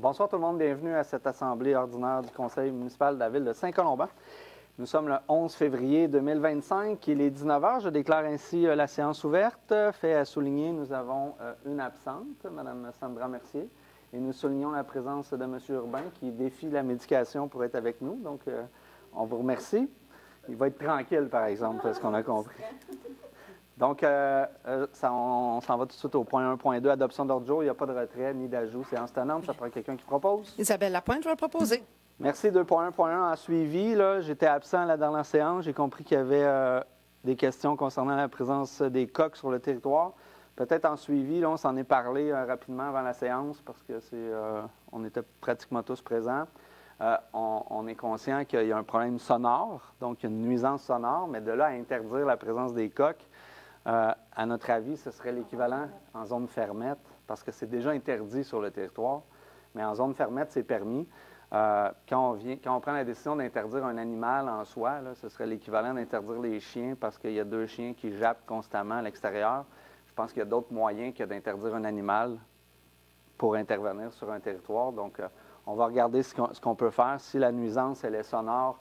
Bonsoir tout le monde, bienvenue à cette assemblée ordinaire du Conseil municipal de la ville de Saint-Colomban. Nous sommes le 11 février 2025, il est 19h. Je déclare ainsi la séance ouverte. Fait à souligner, nous avons une absente, Mme Sandra Mercier, et nous soulignons la présence de M. Urbain qui défie la médication pour être avec nous. Donc, on vous remercie. Il va être tranquille, par exemple, ce qu'on a compris. Donc, on s'en va tout de suite au point 1, point 2, adoption d'ordre du jour. Il n'y a pas de retrait ni d'ajout. Séance tenante, ça prend quelqu'un qui propose. Isabelle Lapointe, je vais proposer. Merci. 2.1.1 a suivi. J'étais absent la dernière séance. J'ai compris qu'il y avait des questions concernant la présence des coqs sur le territoire. Peut-être en suivi, là, on s'en est parlé rapidement avant la séance parce que on était pratiquement tous présents. On est conscient qu'il y a un problème sonore, donc il y a une nuisance sonore, mais de là à interdire la présence des coqs, à notre avis, ce serait l'équivalent en zone fermette, parce que c'est déjà interdit sur le territoire, mais en zone fermette, c'est permis. Quand on prend la décision d'interdire un animal en soi, là, ce serait l'équivalent d'interdire les chiens, parce qu'il y a 2 chiens qui jappent constamment à l'extérieur. Je pense qu'il y a d'autres moyens que d'interdire un animal pour intervenir sur un territoire. Donc, on va regarder ce qu'on peut faire. Si la nuisance, elle est sonore,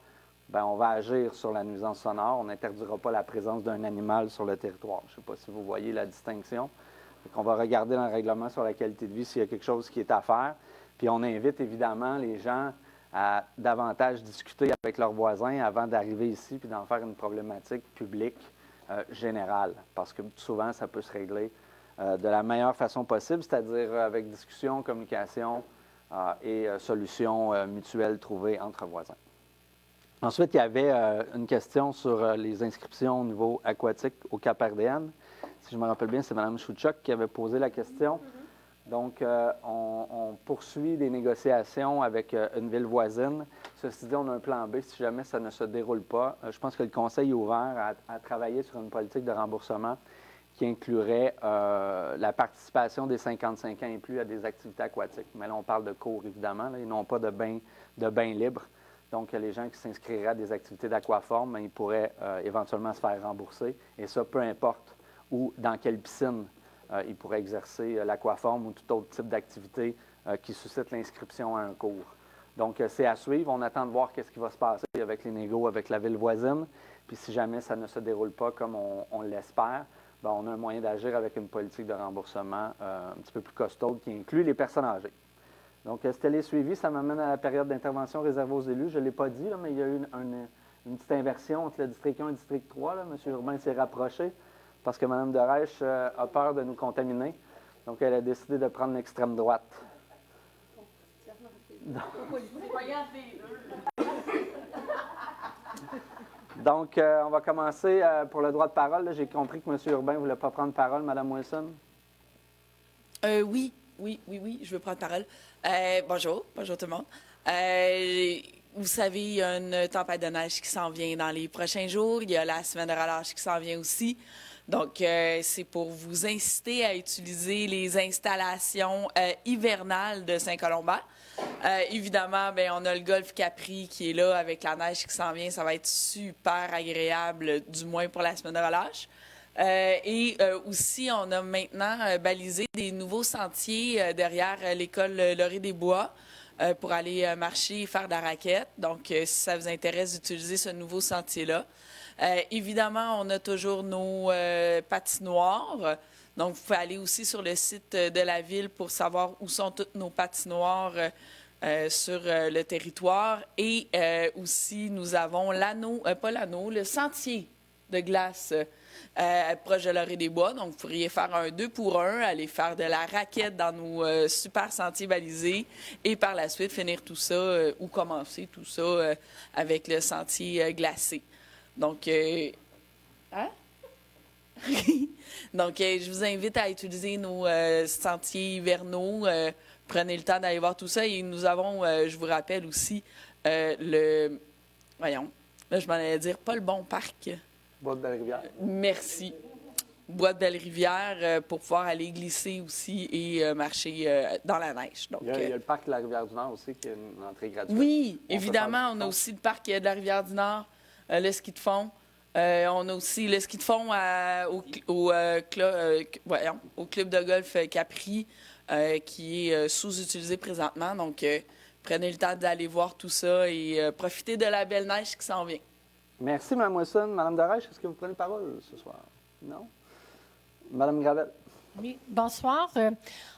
bien, on va agir sur la nuisance sonore. On n'interdira pas la présence d'un animal sur le territoire. Je ne sais pas si vous voyez la distinction. Donc, on va regarder dans le règlement sur la qualité de vie s'il y a quelque chose qui est à faire. Puis on invite évidemment les gens à davantage discuter avec leurs voisins avant d'arriver ici puis d'en faire une problématique publique générale. Parce que souvent, ça peut se régler de la meilleure façon possible, c'est-à-dire avec discussion, communication et solutions mutuelles trouvées entre voisins. Ensuite, il y avait une question sur les inscriptions au niveau aquatique au Cap-RDN. Si je me rappelle bien, c'est Mme Chouchok qui avait posé la question. Donc, on poursuit des négociations avec une ville voisine. Ceci dit, on a un plan B si jamais ça ne se déroule pas. Je pense que le Conseil est ouvert à travailler sur une politique de remboursement qui inclurait la participation des 55 ans et plus à des activités aquatiques. Mais là, on parle de cours, évidemment, là, et non pas de bains libres. Donc, les gens qui s'inscriraient à des activités d'aquaforme, ils pourraient éventuellement se faire rembourser. Et ça, peu importe où, dans quelle piscine ils pourraient exercer l'aquaforme ou tout autre type d'activité qui suscite l'inscription à un cours. Donc, c'est à suivre. On attend de voir qu'est-ce qui va se passer avec les négos, avec la ville voisine. Puis, si jamais ça ne se déroule pas comme on l'espère, bien, on a un moyen d'agir avec une politique de remboursement un petit peu plus costaud qui inclut les personnes âgées. Donc, c'était les suivis. Ça m'amène à la période d'intervention réservée aux élus. Je ne l'ai pas dit, là, mais il y a eu une petite inversion entre le district 1 et le district 3. Là. M. Urbain s'est rapproché parce que Mme Derèche a peur de nous contaminer. Donc, elle a décidé de prendre l'extrême droite. Donc, on va commencer pour le droit de parole. J'ai compris que M. Urbain ne voulait pas prendre parole. Mme Wilson? Oui, je veux prendre parole. Bonjour tout le monde. Vous savez, il y a une tempête de neige qui s'en vient dans les prochains jours. Il y a la semaine de relâche qui s'en vient aussi. Donc, c'est pour vous inciter à utiliser les installations hivernales de Saint-Colomban. Évidemment, bien, on a le golfe Capri qui est là avec la neige qui s'en vient. Ça va être super agréable, du moins pour la semaine de relâche. Aussi, on a maintenant balisé des nouveaux sentiers derrière l'école Laurier-des-Bois pour aller marcher et faire de la raquette. Donc, si ça vous intéresse d'utiliser ce nouveau sentier-là. Évidemment, on a toujours nos patinoires. Donc, vous pouvez aller aussi sur le site de la ville pour savoir où sont toutes nos patinoires sur le territoire. Et aussi, nous avons le sentier de glace proche de Laurier-des-Bois. Donc, vous pourriez faire un 2 pour 1, aller faire de la raquette dans nos super sentiers balisés et par la suite finir tout ça ou commencer tout ça avec le sentier glacé. Donc, Donc, je vous invite à utiliser nos sentiers hivernaux. Prenez le temps d'aller voir tout ça. Et nous avons, je vous rappelle aussi, voyons, là, je m'en allais dire, pas le bon parc. Bois de Belle-Rivière. Merci. Bois de Belle-Rivière pour pouvoir aller glisser aussi et marcher dans la neige. Donc, il y a le parc de la Rivière-du-Nord aussi qui a une entrée gratuite. Oui, évidemment, on a aussi le parc de la Rivière-du-Nord, le ski de fond. On a aussi le ski de fond au club de golf Capri. qui est sous-utilisé présentement. Donc, prenez le temps d'aller voir tout ça et profitez de la belle neige qui s'en vient. Merci, Mme Wilson. Mme Darèche, est-ce que vous prenez la parole ce soir? Non? Mme Gravel. Oui, bonsoir.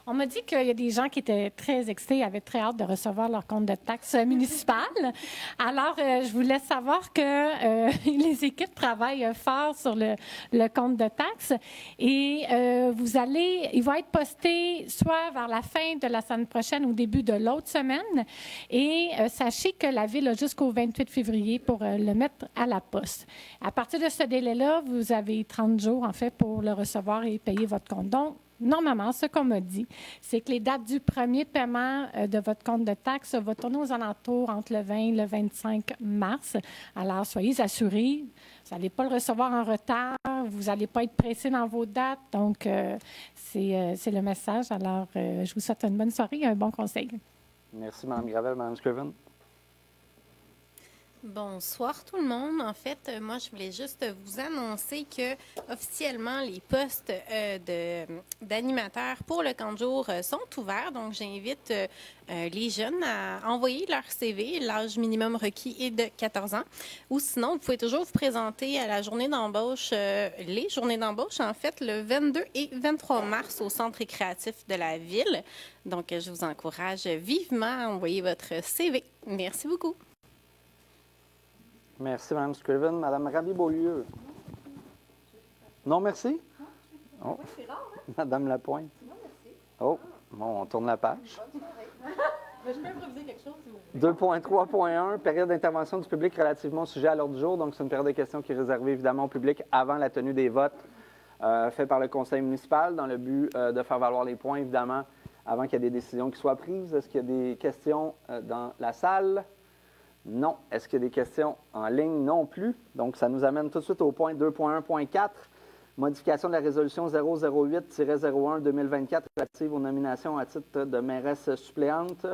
On m'a dit qu'il y a des gens qui étaient très excités, avaient très hâte de recevoir leur compte de taxes municipales. Alors, je voulais savoir que les équipes travaillent fort sur le compte de taxes et il va être posté soit vers la fin de la semaine prochaine ou au début de l'autre semaine. Et sachez que la Ville a jusqu'au 28 février pour le mettre à la poste. À partir de ce délai-là, vous avez 30 jours, en fait, pour le recevoir et payer votre compte. Donc, normalement, ce qu'on m'a dit, c'est que les dates du premier paiement de votre compte de taxes vont tourner aux alentours entre le 20 et le 25 mars. Alors, soyez assurés, vous n'allez pas le recevoir en retard, vous n'allez pas être pressé dans vos dates. Donc, c'est le message. Alors, je vous souhaite une bonne soirée et un bon conseil. Merci, Mme Gravel. Mme Scriven. Bonsoir tout le monde. En fait, moi, je voulais juste vous annoncer que officiellement les postes d'animateurs pour le camp de jour sont ouverts. Donc, j'invite les jeunes à envoyer leur CV. L'âge minimum requis est de 14 ans. Ou sinon, vous pouvez toujours vous présenter à la journée d'embauche, les journées d'embauche, en fait, le 22 et 23 mars au centre récréatif de la Ville. Donc, je vous encourage vivement à envoyer votre CV. Merci beaucoup. Merci, Mme Scriven. Mme Raby-Beaulieu. Non, merci? Oh. C'est rare, hein? Mme Lapointe. Non, merci. Oh, bon, on tourne la page. Je peux improviser quelque chose, si vous 2.3.1, période d'intervention du public relativement au sujet à l'ordre du jour. Donc, c'est une période de questions qui est réservée évidemment au public avant la tenue des votes faits par le conseil municipal dans le but de faire valoir les points, évidemment, avant qu'il y ait des décisions qui soient prises. Est-ce qu'il y a des questions dans la salle? Non. Est-ce qu'il y a des questions en ligne? Non plus. Donc, ça nous amène tout de suite au point 2.1.4, modification de la résolution 008-01-2024 relative aux nominations à titre de mairesse suppléante.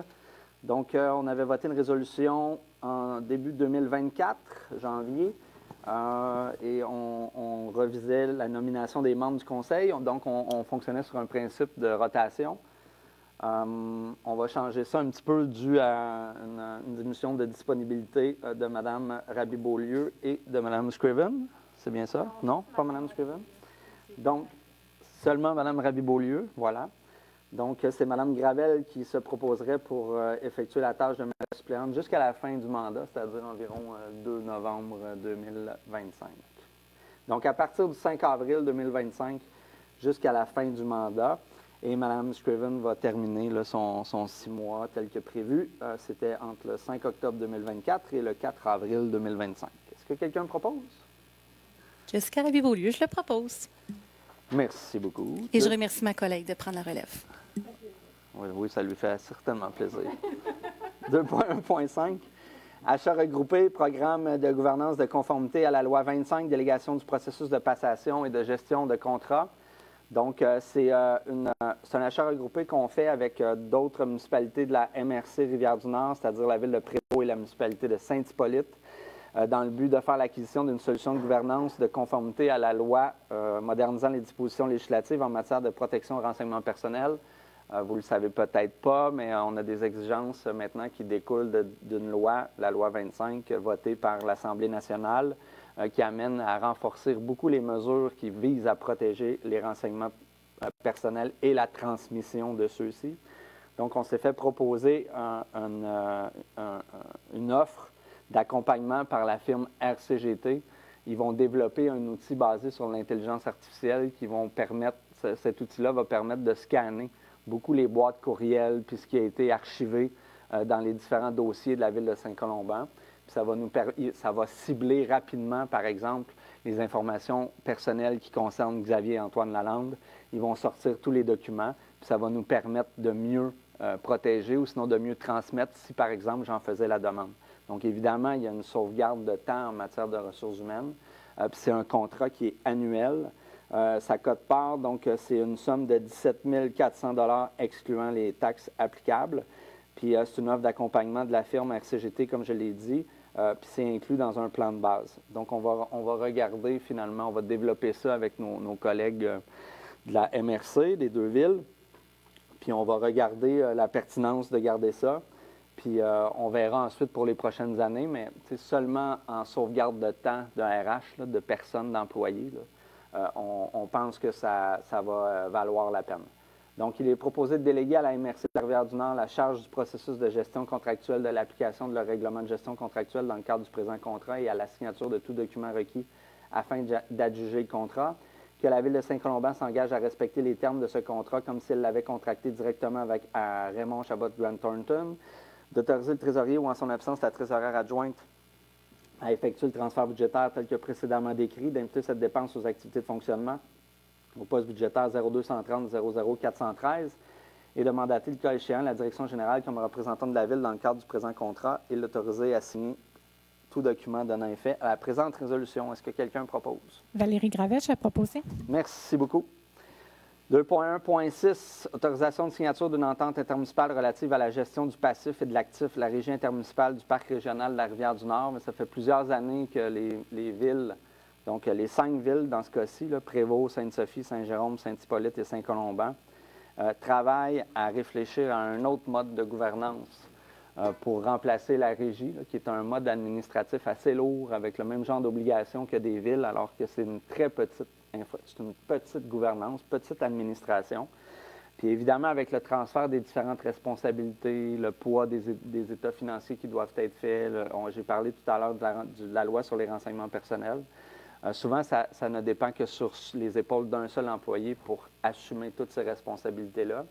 Donc, on avait voté une résolution en début 2024, janvier, et on revisait la nomination des membres du conseil. Donc, on fonctionnait sur un principe de rotation. On va changer ça un petit peu dû à une diminution de disponibilité de Mme Raby-Beaulieu et de Mme Scriven. C'est bien ça? Non, pas Mme Scriven? Donc, seulement Mme Raby-Beaulieu, voilà. Donc, c'est Mme Gravel qui se proposerait pour effectuer la tâche de mairesse suppléante jusqu'à la fin du mandat, c'est-à-dire environ 2 novembre 2025. Donc, à partir du 5 avril 2025 jusqu'à la fin du mandat. Et Mme Scriven va terminer là, son 6 mois tel que prévu. C'était entre le 5 octobre 2024 et le 4 avril 2025. Est-ce que quelqu'un propose? Jessica Raby-Beaulieu, je le propose. Merci beaucoup. Et je remercie ma collègue de prendre la relève. Oui, ça lui fait certainement plaisir. 2.1.5. Achat regroupé, programme de gouvernance de conformité à la loi 25, délégation du processus de passation et de gestion de contrats. Donc, c'est un achat regroupé qu'on fait avec d'autres municipalités de la MRC Rivière-du-Nord, c'est-à-dire la ville de Prévost et la municipalité de Saint-Hippolyte, dans le but de faire l'acquisition d'une solution de gouvernance de conformité à la loi modernisant les dispositions législatives en matière de protection au renseignement personnel. Vous ne le savez peut-être pas, mais on a des exigences maintenant qui découlent d'une loi, la loi 25, votée par l'Assemblée nationale, qui amène à renforcer beaucoup les mesures qui visent à protéger les renseignements personnels et la transmission de ceux-ci. Donc, on s'est fait proposer une offre d'accompagnement par la firme RCGT. Ils vont développer un outil basé sur l'intelligence artificielle qui vont permettre, cet outil-là va permettre de scanner beaucoup les boîtes courriels puis ce qui a été archivé dans les différents dossiers de la ville de Saint-Colomban. Ça va cibler rapidement, par exemple, les informations personnelles qui concernent Xavier et Antoine Lalande. Ils vont sortir tous les documents, puis ça va nous permettre de mieux protéger ou sinon de mieux transmettre si, par exemple, j'en faisais la demande. Donc, évidemment, il y a une sauvegarde de temps en matière de ressources humaines. Puis c'est un contrat qui est annuel. Sa cote-part, donc, c'est une somme de 17 400 $ excluant les taxes applicables. Puis c'est une offre d'accompagnement de la firme RCGT, comme je l'ai dit. Puis c'est inclus dans un plan de base. Donc, on va regarder finalement, on va développer ça avec nos collègues de la MRC, des deux villes, Puis on va regarder la pertinence de garder ça. Puis on verra ensuite pour les prochaines années, mais seulement en sauvegarde de temps de RH, là, de personnes, d'employés, là, on pense que ça va valoir la peine. Donc, il est proposé de déléguer à la MRC de la Rivière-du-Nord la charge du processus de gestion contractuelle de l'application de leur règlement de gestion contractuelle dans le cadre du présent contrat et à la signature de tout document requis afin d'adjuger le contrat, que la Ville de Saint-Colomban s'engage à respecter les termes de ce contrat comme si elle l'avait contracté directement avec Raymond Chabot-Grant Thornton, d'autoriser le trésorier ou en son absence la trésorière adjointe à effectuer le transfert budgétaire tel que précédemment décrit, d'imputer cette dépense aux activités de fonctionnement au poste budgétaire 0230 00 413 et de mandater le cas échéant la direction générale comme représentant de la Ville dans le cadre du présent contrat et l'autoriser à signer tout document donnant effet à la présente résolution. Est-ce que quelqu'un propose? Valérie Gravette a proposé. Merci beaucoup. 2.1.6, autorisation de signature d'une entente intermunicipale relative à la gestion du passif et de l'actif, la régie intermunicipale du parc régional de la Rivière-du-Nord. Mais ça fait plusieurs années que les villes, donc les 5 villes dans ce cas-ci, là, Prévost, Sainte-Sophie, Saint-Jérôme, Saint-Hippolyte et Saint-Colomban, travaillent à réfléchir à un autre mode de gouvernance pour remplacer la régie, là, qui est un mode administratif assez lourd avec le même genre d'obligations que des villes, alors que c'est une très petite gouvernance, petite administration. Puis évidemment, avec le transfert des différentes responsabilités, le poids des états financiers qui doivent être faits, j'ai parlé tout à l'heure de la loi sur les renseignements personnels. Souvent, ça ne dépend que sur les épaules d'un seul employé pour assumer toutes ces responsabilités-là.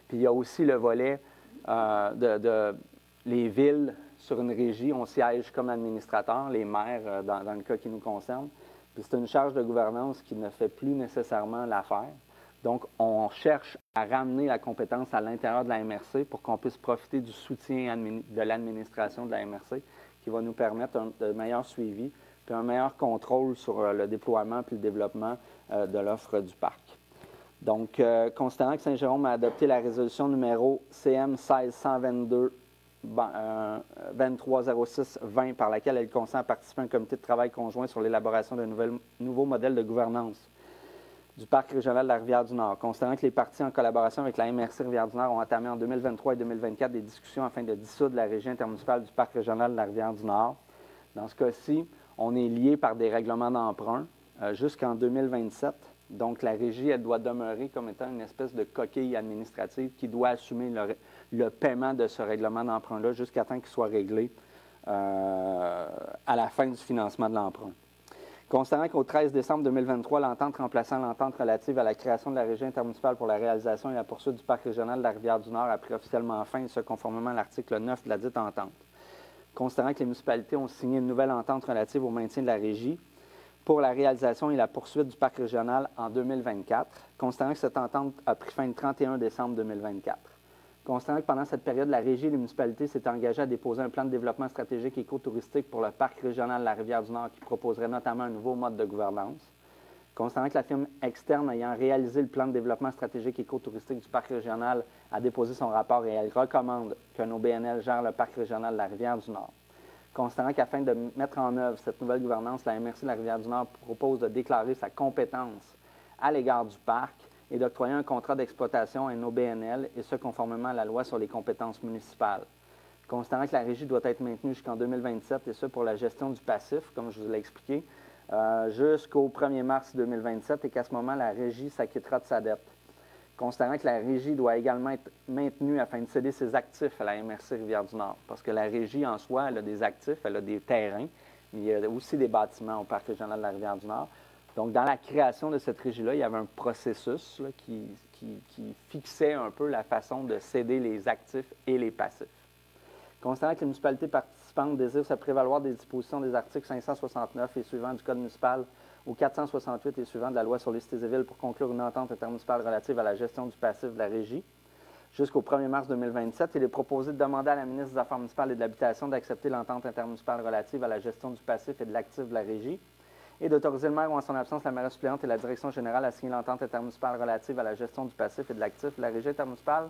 Puis il y a aussi le volet les villes sur une régie, on siège comme administrateur, les maires dans le cas qui nous concerne. Puis c'est une charge de gouvernance qui ne fait plus nécessairement l'affaire. Donc, on cherche à ramener la compétence à l'intérieur de la MRC pour qu'on puisse profiter du soutien de l'administration de la MRC qui va nous permettre un meilleur suivi puis un meilleur contrôle sur le déploiement puis le développement de l'offre du parc. Donc, considérant que Saint-Jérôme a adopté la résolution numéro CM 16122 2306-20 par laquelle elle consent à participer à un comité de travail conjoint sur l'élaboration d'un nouveau modèle de gouvernance du parc régional de la Rivière-du-Nord. Considérant que les parties en collaboration avec la MRC Rivière-du-Nord ont entamé en 2023 et 2024 des discussions afin de dissoudre la régie intermunicipale du parc régional de la Rivière-du-Nord. Dans ce cas-ci, on est lié par des règlements d'emprunt jusqu'en 2027. Donc, la régie, elle doit demeurer comme étant une espèce de coquille administrative qui doit assumer le paiement de ce règlement d'emprunt-là jusqu'à temps qu'il soit réglé à la fin du financement de l'emprunt. Considérant qu'au 13 décembre 2023, l'entente remplaçant l'entente relative à la création de la régie intermunicipale pour la réalisation et la poursuite du parc régional de la Rivière-du-Nord a pris officiellement fin, et ce conformément à l'article 9 de la dite entente. Considérant que les municipalités ont signé une nouvelle entente relative au maintien de la régie pour la réalisation et la poursuite du parc régional en 2024, considérant que cette entente a pris fin le 31 décembre 2024. Considérant que pendant cette période, la régie et les municipalités s'étaient engagées à déposer un plan de développement stratégique écotouristique pour le parc régional de la Rivière-du-Nord qui proposerait notamment un nouveau mode de gouvernance. Considérant que la firme externe ayant réalisé le plan de développement stratégique écotouristique du parc régional a déposé son rapport et elle recommande qu'un OBNL gère le parc régional de la Rivière-du-Nord. Considérant qu'afin de mettre en œuvre cette nouvelle gouvernance, la MRC de la Rivière-du-Nord propose de déclarer sa compétence à l'égard du parc et d'octroyer un contrat d'exploitation à un OBNL, et ce conformément à la loi sur les compétences municipales. Considérant que la régie doit être maintenue jusqu'en 2027, et ce pour la gestion du passif, comme je vous l'ai expliqué, jusqu'au 1er mars 2027, et qu'à ce moment, la régie s'acquittera de sa dette. Considérant que la régie doit également être maintenue afin de céder ses actifs à la MRC Rivière-du-Nord, parce que la régie, en soi, elle a des actifs, elle a des terrains, mais il y a aussi des bâtiments au parc régional de la Rivière-du-Nord. Donc, dans la création de cette régie-là, il y avait un processus là, qui fixait un peu la façon de céder les actifs et les passifs. Considérant que les municipalités participantes désirent se prévaloir des dispositions des articles 569 et suivants du Code municipal ou 468 et suivants de la loi sur les cités et villes pour conclure une entente intermunicipale relative à la gestion du passif de la régie jusqu'au 1er mars 2027, il est proposé de demander à la ministre des Affaires municipales et de l'Habitation d'accepter l'entente intermunicipale relative à la gestion du passif et de l'actif de la régie et d'autoriser le maire ou en son absence la maire suppléante et la direction générale à signer l'entente intermunicipale relative à la gestion du passif et de l'actif de la régie intermunicipale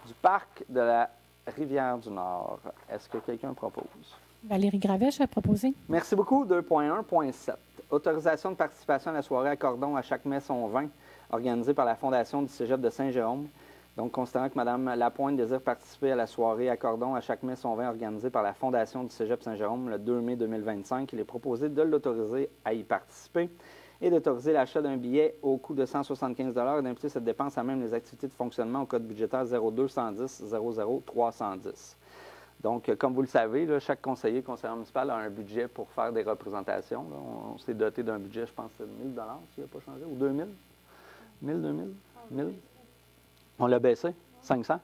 du parc de la Rivière-du-Nord. Est-ce que quelqu'un propose? Valérie Gravette a proposé. Merci beaucoup. 2.1.7. Autorisation de participation à la soirée à cordon à chaque mai son vin, organisée par la Fondation du Cégep de Saint-Jérôme. Donc, considérant que Mme Lapointe désire participer à la soirée Accordons à chaque mai son vin organisée par la Fondation du Cégep Saint-Jérôme le 2 mai 2025, il est proposé de l'autoriser à y participer et d'autoriser l'achat d'un billet au coût de 175 et d'imputer cette dépense à même les activités de fonctionnement au code budgétaire 0210 00 310. Donc, comme vous le savez, là, chaque conseiller municipal a un budget pour faire des représentations. Là. On s'est doté d'un budget, je pense, de 1 000 s'il n'a pas changé, ou 2 000 1 000, 2 000 1 000 On l'a baissé? 500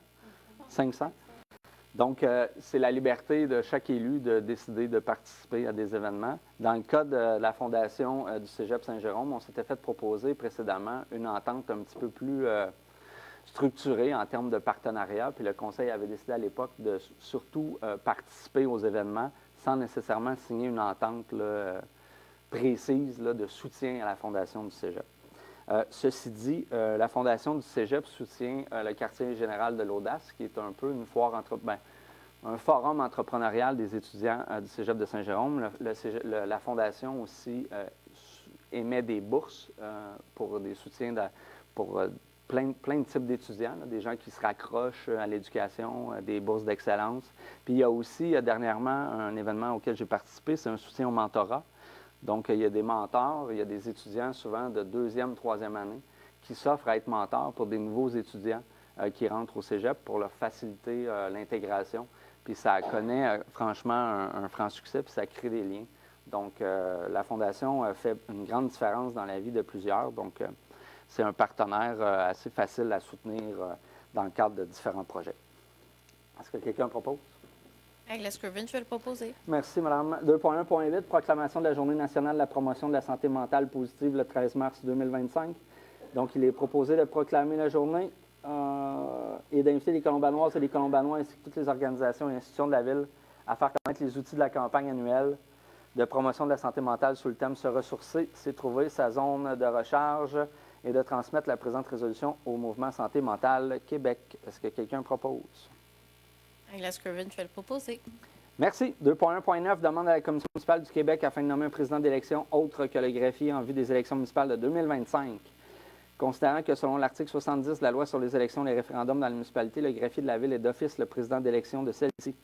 500 Donc, c'est la liberté de chaque élu de décider de participer à des événements. Dans le cas de la Fondation du Cégep Saint-Jérôme, on s'était fait proposer précédemment une entente un petit peu plus structurée en termes de partenariat. Puis le Conseil avait décidé à l'époque de surtout participer aux événements sans nécessairement signer une entente là, précise là, de soutien à la Fondation du Cégep. Ceci dit, la Fondation du Cégep soutient le quartier général de l'Audace, qui est un peu une foire un forum entrepreneurial des étudiants du Cégep de Saint-Jérôme. La Fondation aussi émet des bourses pour des soutiens pour plein de types d'étudiants, là, des gens qui se raccrochent à l'éducation, des bourses d'excellence. Puis il y a aussi dernièrement un événement auquel j'ai participé, c'est un soutien au mentorat. Donc, il y a des mentors, il y a des étudiants souvent de 2e, 3e année qui s'offrent à être mentors pour des nouveaux étudiants qui rentrent au cégep pour leur faciliter l'intégration. Puis ça connaît franchement un franc succès, puis ça crée des liens. Donc, la Fondation fait une grande différence dans la vie de plusieurs. Donc, c'est un partenaire assez facile à soutenir dans le cadre de différents projets. Est-ce que quelqu'un propose? Agla Scriven, je vais le proposer. Merci, Madame. 2.1.8, proclamation de la Journée nationale de la promotion de la santé mentale positive le 13 mars 2025. Donc, il est proposé de proclamer la journée et d'inviter les Colombanoises et les Colombanois ainsi que toutes les organisations et institutions de la Ville à faire connaître les outils de la campagne annuelle de promotion de la santé mentale sous le thème « Se ressourcer, c'est trouver sa zone de recharge » et de transmettre la présente résolution au Mouvement Santé mentale Québec. Est-ce que quelqu'un propose? Agla Scriven, je vais le proposer. Merci. 2.1.9, demande à la Commission municipale du Québec afin de nommer un président d'élection autre que le greffier en vue des élections municipales de 2025. Considérant que selon l'article 70 de la loi sur les élections et les référendums dans les municipalités, le greffier de la Ville est d'office le président d'élection de celle-ci.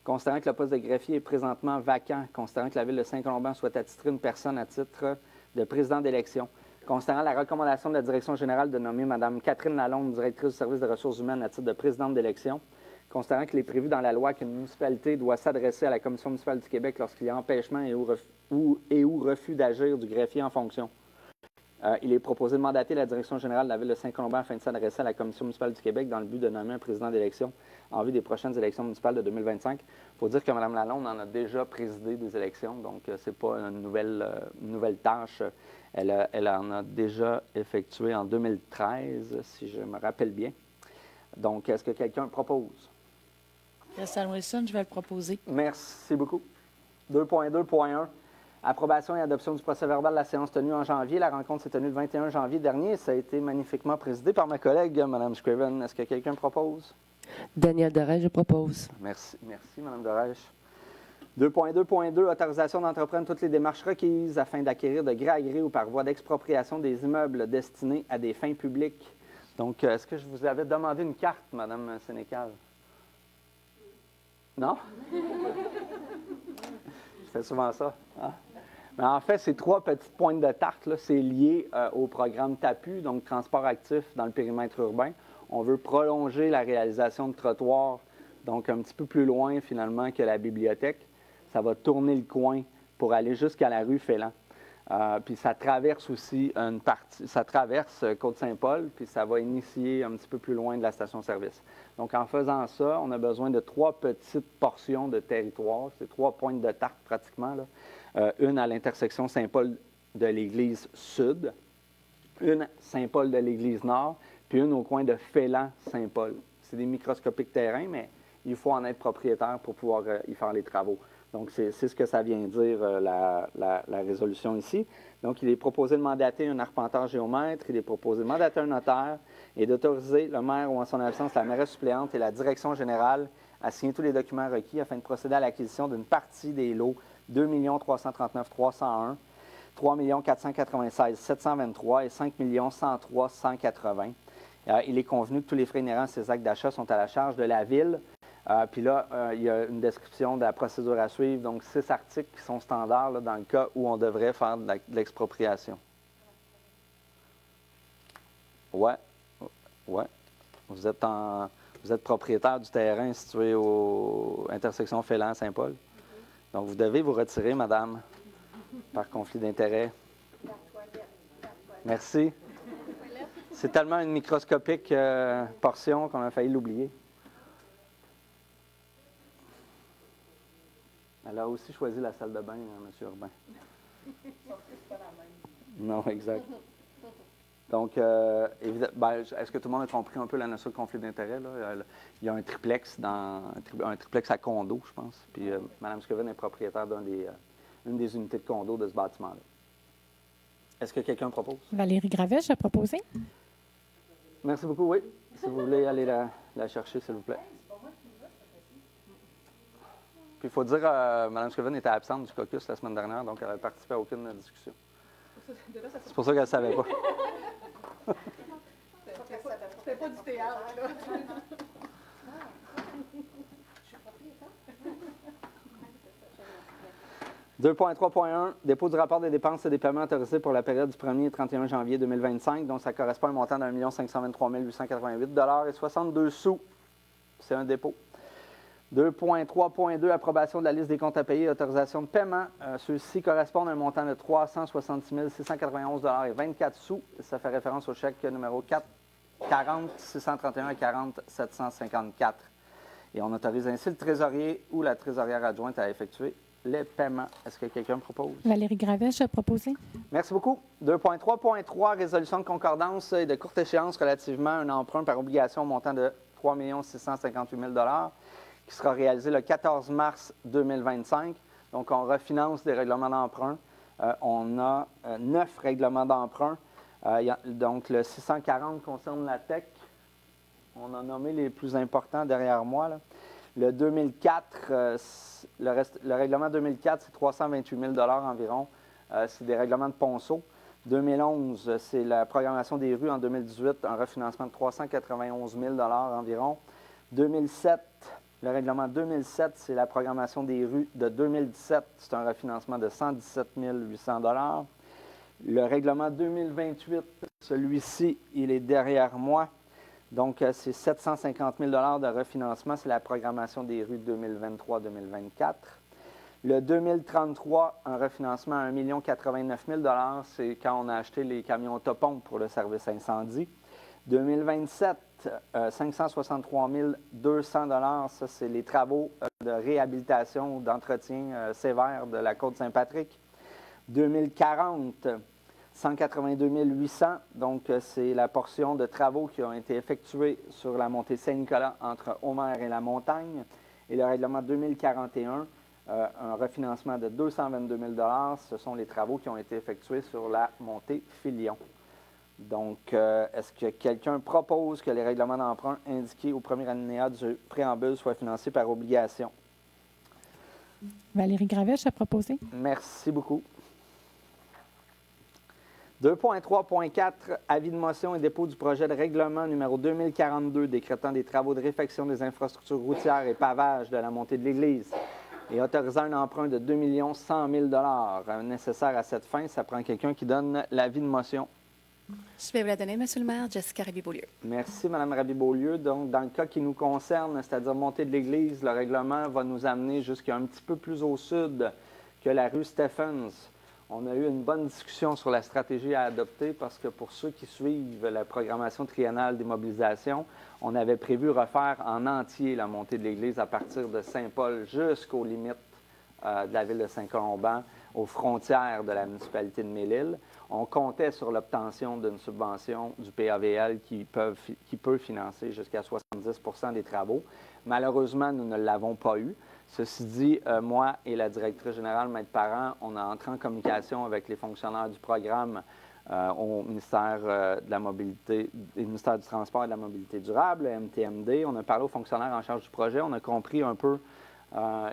Considérant que le poste de greffier est présentement vacant, considérant que la Ville de Saint-Colomban souhaite attitrer une personne à titre de président d'élection, considérant la recommandation de la Direction générale de nommer Mme Catherine Lalonde, directrice du service des ressources humaines à titre de présidente d'élection, considérant qu'il est prévu dans la loi qu'une municipalité doit s'adresser à la Commission municipale du Québec lorsqu'il y a empêchement et ou refus d'agir du greffier en fonction. Il est proposé de mandater la Direction générale de la Ville de Saint-Colomban afin de s'adresser à la Commission municipale du Québec dans le but de nommer un président d'élection en vue des prochaines élections municipales de 2025. Il faut dire que Mme Lalonde en a déjà présidé des élections, donc ce n'est pas une nouvelle tâche. Elle en a déjà effectué en 2013, si je me rappelle bien. Donc, est-ce que quelqu'un propose? Crystal Wilson, je vais le proposer. Merci beaucoup. 2.2.1. Approbation et adoption du procès-verbal de la séance tenue en janvier. La rencontre s'est tenue le 21 janvier dernier. Ça a été magnifiquement présidé par ma collègue, Mme Scriven. Est-ce que quelqu'un propose? Daniel Dorel, je propose. Merci, Mme Dorèche. 2.2.2. Autorisation d'entreprendre toutes les démarches requises afin d'acquérir de gré à gré ou par voie d'expropriation des immeubles destinés à des fins publiques. Donc, est-ce que je vous avais demandé une carte, Mme Sénécal? Non? Je fais souvent ça. Hein? Mais en fait, ces 3 petites pointes de tarte, là, c'est lié au programme TAPU, donc transport actif dans le périmètre urbain. On veut prolonger la réalisation de trottoirs, donc un petit peu plus loin finalement que la bibliothèque. Ça va tourner le coin pour aller jusqu'à la rue Félan. Puis ça traverse aussi une partie, ça traverse Côte-Saint-Paul, puis ça va initier un petit peu plus loin de la station-service. Donc en faisant ça, on a besoin de 3 petites portions de territoire, c'est 3 pointes de tarte pratiquement, là. Une à l'intersection Saint-Paul de l'Église Sud, une Saint-Paul de l'Église Nord, puis une au coin de Félan-Saint-Paul. C'est des microscopiques terrains, mais il faut en être propriétaire pour pouvoir y faire les travaux. Donc, c'est ce que ça vient dire, la résolution ici. Donc, il est proposé de mandater un arpenteur géomètre, il est proposé de mandater un notaire et d'autoriser le maire ou en son absence la mairesse suppléante et la direction générale à signer tous les documents requis afin de procéder à l'acquisition d'une partie des lots 2 339 301, 3 496 723 et 5 103 180. Il est convenu que tous les frais inhérents à ces actes d'achat sont à la charge de la Ville. Puis là, il y a une description de la procédure à suivre, donc 6 articles qui sont standards là, dans le cas où on devrait faire de l'expropriation. Oui. Vous êtes propriétaire du terrain situé aux intersections Félan-Saint-Paul. Donc, vous devez vous retirer, madame, par conflit d'intérêts. Merci. C'est tellement une microscopique portion qu'on a failli l'oublier. Elle a aussi choisi la salle de bain, M. Urbain. Non, exact. Donc, est-ce que tout le monde a compris un peu la notion de conflit d'intérêt? Il y a un triplex un triplex à condo, je pense. Puis Mme Scoven est propriétaire d'une des unités de condo de ce bâtiment-là. Est-ce que quelqu'un propose? Valérie Gravet, je vais proposer. Merci beaucoup, oui. Si vous voulez aller la chercher, s'il vous plaît. Puis il faut dire, Mme Scoven était absente du caucus la semaine dernière, donc elle n'a participé à aucune discussion. C'est pour ça qu'elle ne savait pas. C'était pas du théâtre, là. 2.3.1, dépôt du rapport des dépenses et des paiements autorisés pour la période du 1er et 31 janvier 2025. Donc, ça correspond à un montant d'1 523 888 $ et 62 sous. C'est un dépôt. 2.3.2, approbation de la liste des comptes à payer et autorisation de paiement. Ceux-ci correspondent à un montant de 366 691 $ et 24 sous. Ça fait référence au chèque numéro 40 631 et 40 754. Et on autorise ainsi le trésorier ou la trésorière adjointe à effectuer les paiements. Est-ce que quelqu'un propose? Valérie Gravet, je vais proposer. Merci beaucoup. 2.3.3, résolution de concordance et de courte échéance relativement à un emprunt par obligation au montant de 3 658 000 $ qui sera réalisé le 14 mars 2025. Donc, on refinance des règlements d'emprunt. On a 9 règlements d'emprunt. Donc, le 640 concerne la TEC. On a nommé les plus importants derrière moi, là. Le 2004, le règlement 2004, c'est 328 000 $ environ. C'est des règlements de ponceau. 2011, c'est la programmation des rues. En 2018, un refinancement de 391 000 $ environ. 2007, le règlement 2007, c'est la programmation des rues de 2017. C'est un refinancement de 117 800 $. Le règlement 2028, celui-ci, il est derrière moi. Donc, c'est 750 000 $ de refinancement. C'est la programmation des rues 2023-2024. Le 2033, un refinancement à 1 089 000 $. C'est quand on a acheté les camions autopompes pour le service incendie. 2027, 563 200 $. Ça, c'est les travaux de réhabilitation ou d'entretien sévère de la Côte-Saint-Patrick. 2040, 182 800 $. Donc, c'est la portion de travaux qui ont été effectués sur la montée Saint-Nicolas entre Aumer et la Montagne. Et le règlement 2041, un refinancement de 222 000 $. Ce sont les travaux qui ont été effectués sur la montée Filion. Donc, est-ce que quelqu'un propose que les règlements d'emprunt indiqués au premier alinéa du préambule soient financés par obligation? Valérie Gravet, je vais proposer. Merci beaucoup. 2.3.4, avis de motion et dépôt du projet de règlement numéro 2042 décrétant des travaux de réfection des infrastructures routières et pavage de la montée de l'Église et autorisant un emprunt de 2 100 000 $ nécessaire à cette fin. Ça prend quelqu'un qui donne l'avis de motion. Je vais vous la donner, Monsieur le maire, Jessica Raby-Beaulieu. Merci, Mme Raby-Beaulieu. Donc, dans le cas qui nous concerne, c'est-à-dire montée de l'Église, le règlement va nous amener jusqu'à un petit peu plus au sud que la rue Stephens. On a eu une bonne discussion sur la stratégie à adopter parce que pour ceux qui suivent la programmation triennale des mobilisations, on avait prévu refaire en entier la montée de l'Église à partir de Saint-Paul jusqu'aux limites de la ville de Saint-Colomban, aux frontières de la municipalité de Melle-Île. On comptait sur l'obtention d'une subvention du PAVL qui peut financer jusqu'à 70 % des travaux. Malheureusement, nous ne l'avons pas eu. Ceci dit, moi et la directrice générale, Maître Parent, on a entré en communication avec les fonctionnaires du programme au ministère de la Mobilité, le ministère du Transport et de la Mobilité durable, le MTMD. On a parlé aux fonctionnaires en charge du projet. On a compris un peu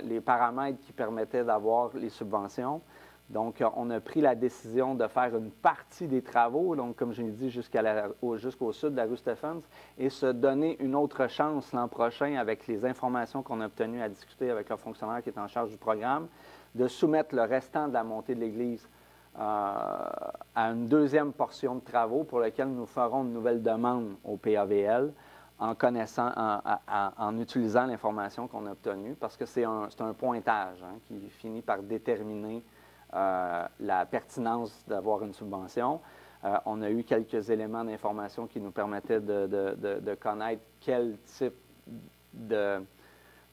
les paramètres qui permettaient d'avoir les subventions. Donc, on a pris la décision de faire une partie des travaux, donc comme je l'ai dit, jusqu'au sud de la rue Stephens, et se donner une autre chance l'an prochain avec les informations qu'on a obtenues à discuter avec le fonctionnaire qui est en charge du programme, de soumettre le restant de la montée de l'église à une deuxième portion de travaux pour laquelle nous ferons une nouvelle demande au PAVL en utilisant l'information qu'on a obtenue, parce que c'est un pointage qui finit par déterminer la pertinence d'avoir une subvention. On a eu quelques éléments d'information qui nous permettaient de connaître quel type de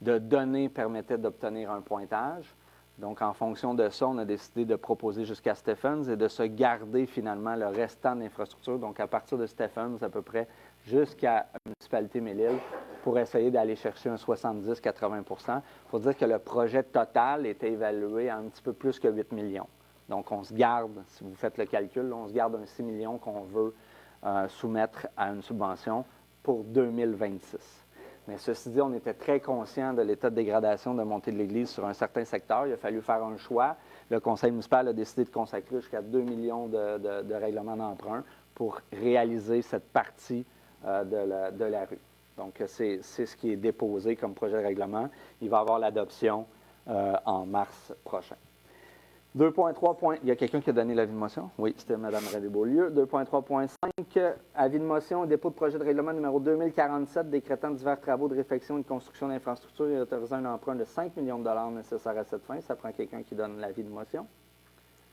données permettait d'obtenir un pointage. Donc, en fonction de ça, on a décidé de proposer jusqu'à Stephens et de se garder finalement le restant de l'infrastructure. Donc, à partir de Stephens, à peu près jusqu'à la municipalité Melle-Île, pour essayer d'aller chercher un 70-80 %. Il faut dire que le projet total était évalué à un petit peu plus que 8 millions. Donc, on se garde, si vous faites le calcul, on se garde un 6 millions qu'on veut soumettre à une subvention pour 2026. Mais ceci dit, on était très conscient de l'état de dégradation de montée de l'Église sur un certain secteur. Il a fallu faire un choix. Le conseil municipal a décidé de consacrer jusqu'à 2 millions de règlements d'emprunt pour réaliser cette partie de la rue. Donc, c'est ce qui est déposé comme projet de règlement. Il va y avoir l'adoption en mars prochain. 2.3 points. Il y a quelqu'un qui a donné l'avis de motion? Oui, c'était Mme Ravé-Beaulieu. 2.3.5, avis de motion, dépôt de projet de règlement numéro 2047, décrétant divers travaux de réfection et de construction d'infrastructures et autorisant un emprunt de 5 millions de dollars nécessaires à cette fin. Ça prend quelqu'un qui donne l'avis de motion.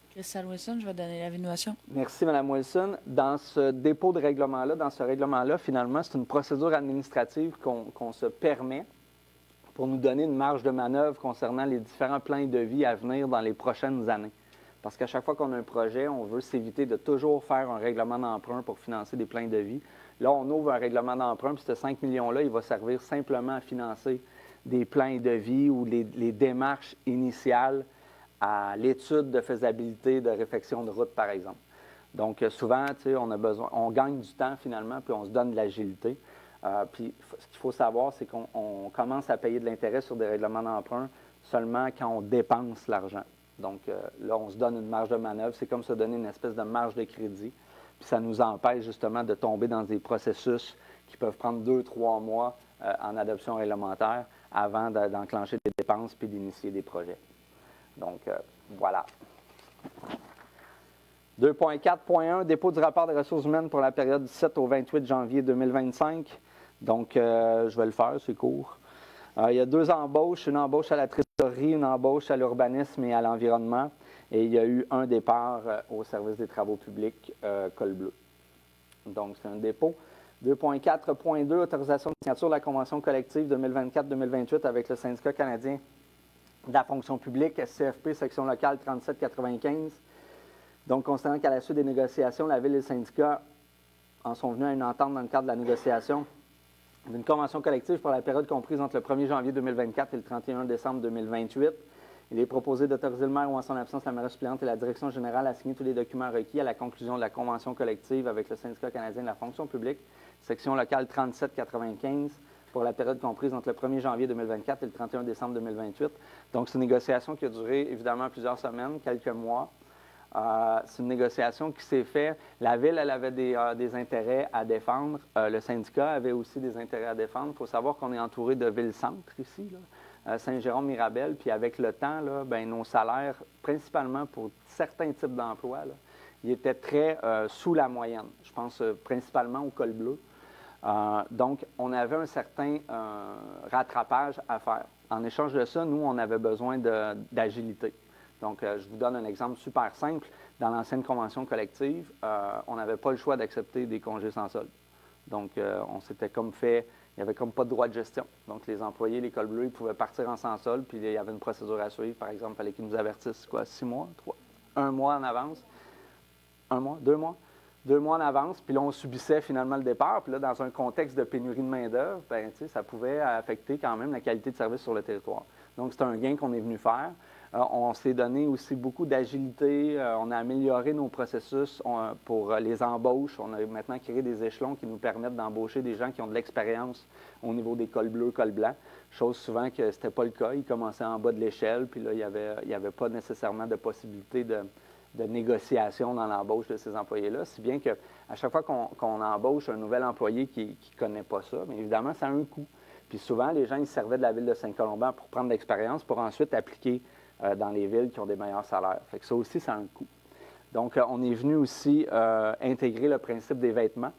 Christelle Wilson, je vais donner l'avis de motion. Merci, Mme Wilson. Dans ce dépôt de règlement-là, dans ce règlement-là, finalement, c'est une procédure administrative qu'on se permet pour nous donner une marge de manœuvre concernant les différents plans de vie à venir dans les prochaines années. Parce qu'à chaque fois qu'on a un projet, on veut s'éviter de toujours faire un règlement d'emprunt pour financer des plans de vie. Là, on ouvre un règlement d'emprunt, puis ce 5 millions-là, il va servir simplement à financer des plans de vie ou les démarches initiales à l'étude de faisabilité de réfection de route, par exemple. Donc, souvent, on gagne du temps finalement, puis on se donne de l'agilité. Puis, ce qu'il faut savoir, c'est qu'on commence à payer de l'intérêt sur des règlements d'emprunt seulement quand on dépense l'argent. Donc, là, on se donne une marge de manœuvre. C'est comme se donner une espèce de marge de crédit. Puis, ça nous empêche justement de tomber dans des processus qui peuvent prendre 2-3 mois en adoption réglementaire avant d'enclencher des dépenses puis d'initier des projets. Donc, voilà. 2.4.1, dépôt du rapport des ressources humaines pour la période du 7 au 28 janvier 2025. Donc, je vais le faire, c'est court. Il y a 2 embauches, une embauche à la trésorerie, une embauche à l'urbanisme et à l'environnement. Et il y a eu un départ au service des travaux publics, col bleu. Donc, c'est un dépôt. 2.4.2, autorisation de signature de la convention collective 2024-2028 avec le syndicat canadien de la fonction publique, SCFP, section locale 3795. Donc, considérant qu'à la suite des négociations, la Ville et le syndicat en sont venus à une entente dans le cadre de la négociation d'une convention collective pour la période comprise entre le 1er janvier 2024 et le 31 décembre 2028. Il est proposé d'autoriser le maire ou en son absence la mairesse suppléante et la direction générale à signer tous les documents requis à la conclusion de la convention collective avec le syndicat canadien de la fonction publique, section locale 3795, pour la période comprise entre le 1er janvier 2024 et le 31 décembre 2028. Donc, c'est une négociation qui a duré évidemment plusieurs semaines, quelques mois. C'est une négociation qui s'est faite. La Ville, elle avait des intérêts à défendre. Le syndicat avait aussi des intérêts à défendre. Il faut savoir qu'on est entouré de villes-centres ici, Saint-Jérôme-Mirabel. Puis avec le temps, là, nos salaires, principalement pour certains types d'emplois, là, ils étaient très sous la moyenne. Je pense principalement au col bleu. Donc, on avait un certain rattrapage à faire. En échange de ça, nous, on avait besoin d'agilité. Donc, je vous donne un exemple super simple. Dans l'ancienne convention collective, on n'avait pas le choix d'accepter des congés sans solde. Donc, on s'était comme fait, il n'y avait comme pas de droit de gestion. Donc, les employés, les cols bleus, ils pouvaient partir en sans solde, puis il y avait une procédure à suivre. Par exemple, il fallait qu'ils nous avertissent, 6 mois, 1 mois en avance. 1 mois, 2 mois? 2 mois en avance, puis là, on subissait finalement le départ. Puis là, dans un contexte de pénurie de main-d'œuvre, ça pouvait affecter quand même la qualité de service sur le territoire. Donc, c'est un gain qu'on est venu faire. On s'est donné aussi beaucoup d'agilité. On a amélioré nos processus pour les embauches. On a maintenant créé des échelons qui nous permettent d'embaucher des gens qui ont de l'expérience au niveau des cols bleus, cols blancs. Chose souvent que ce n'était pas le cas. Ils commençaient en bas de l'échelle, puis là, il n'y avait pas nécessairement de possibilité de négociation dans l'embauche de ces employés-là. Si bien qu'à chaque fois qu'on embauche un nouvel employé qui ne connaît pas ça, bien évidemment, ça a un coût. Puis souvent, les gens, ils servaient de la ville de Saint-Colomban pour prendre de l'expérience, pour ensuite appliquer dans les villes qui ont des meilleurs salaires. Fait que ça aussi, ça a un coût. Donc, on est venu aussi intégrer le principe des vêtements.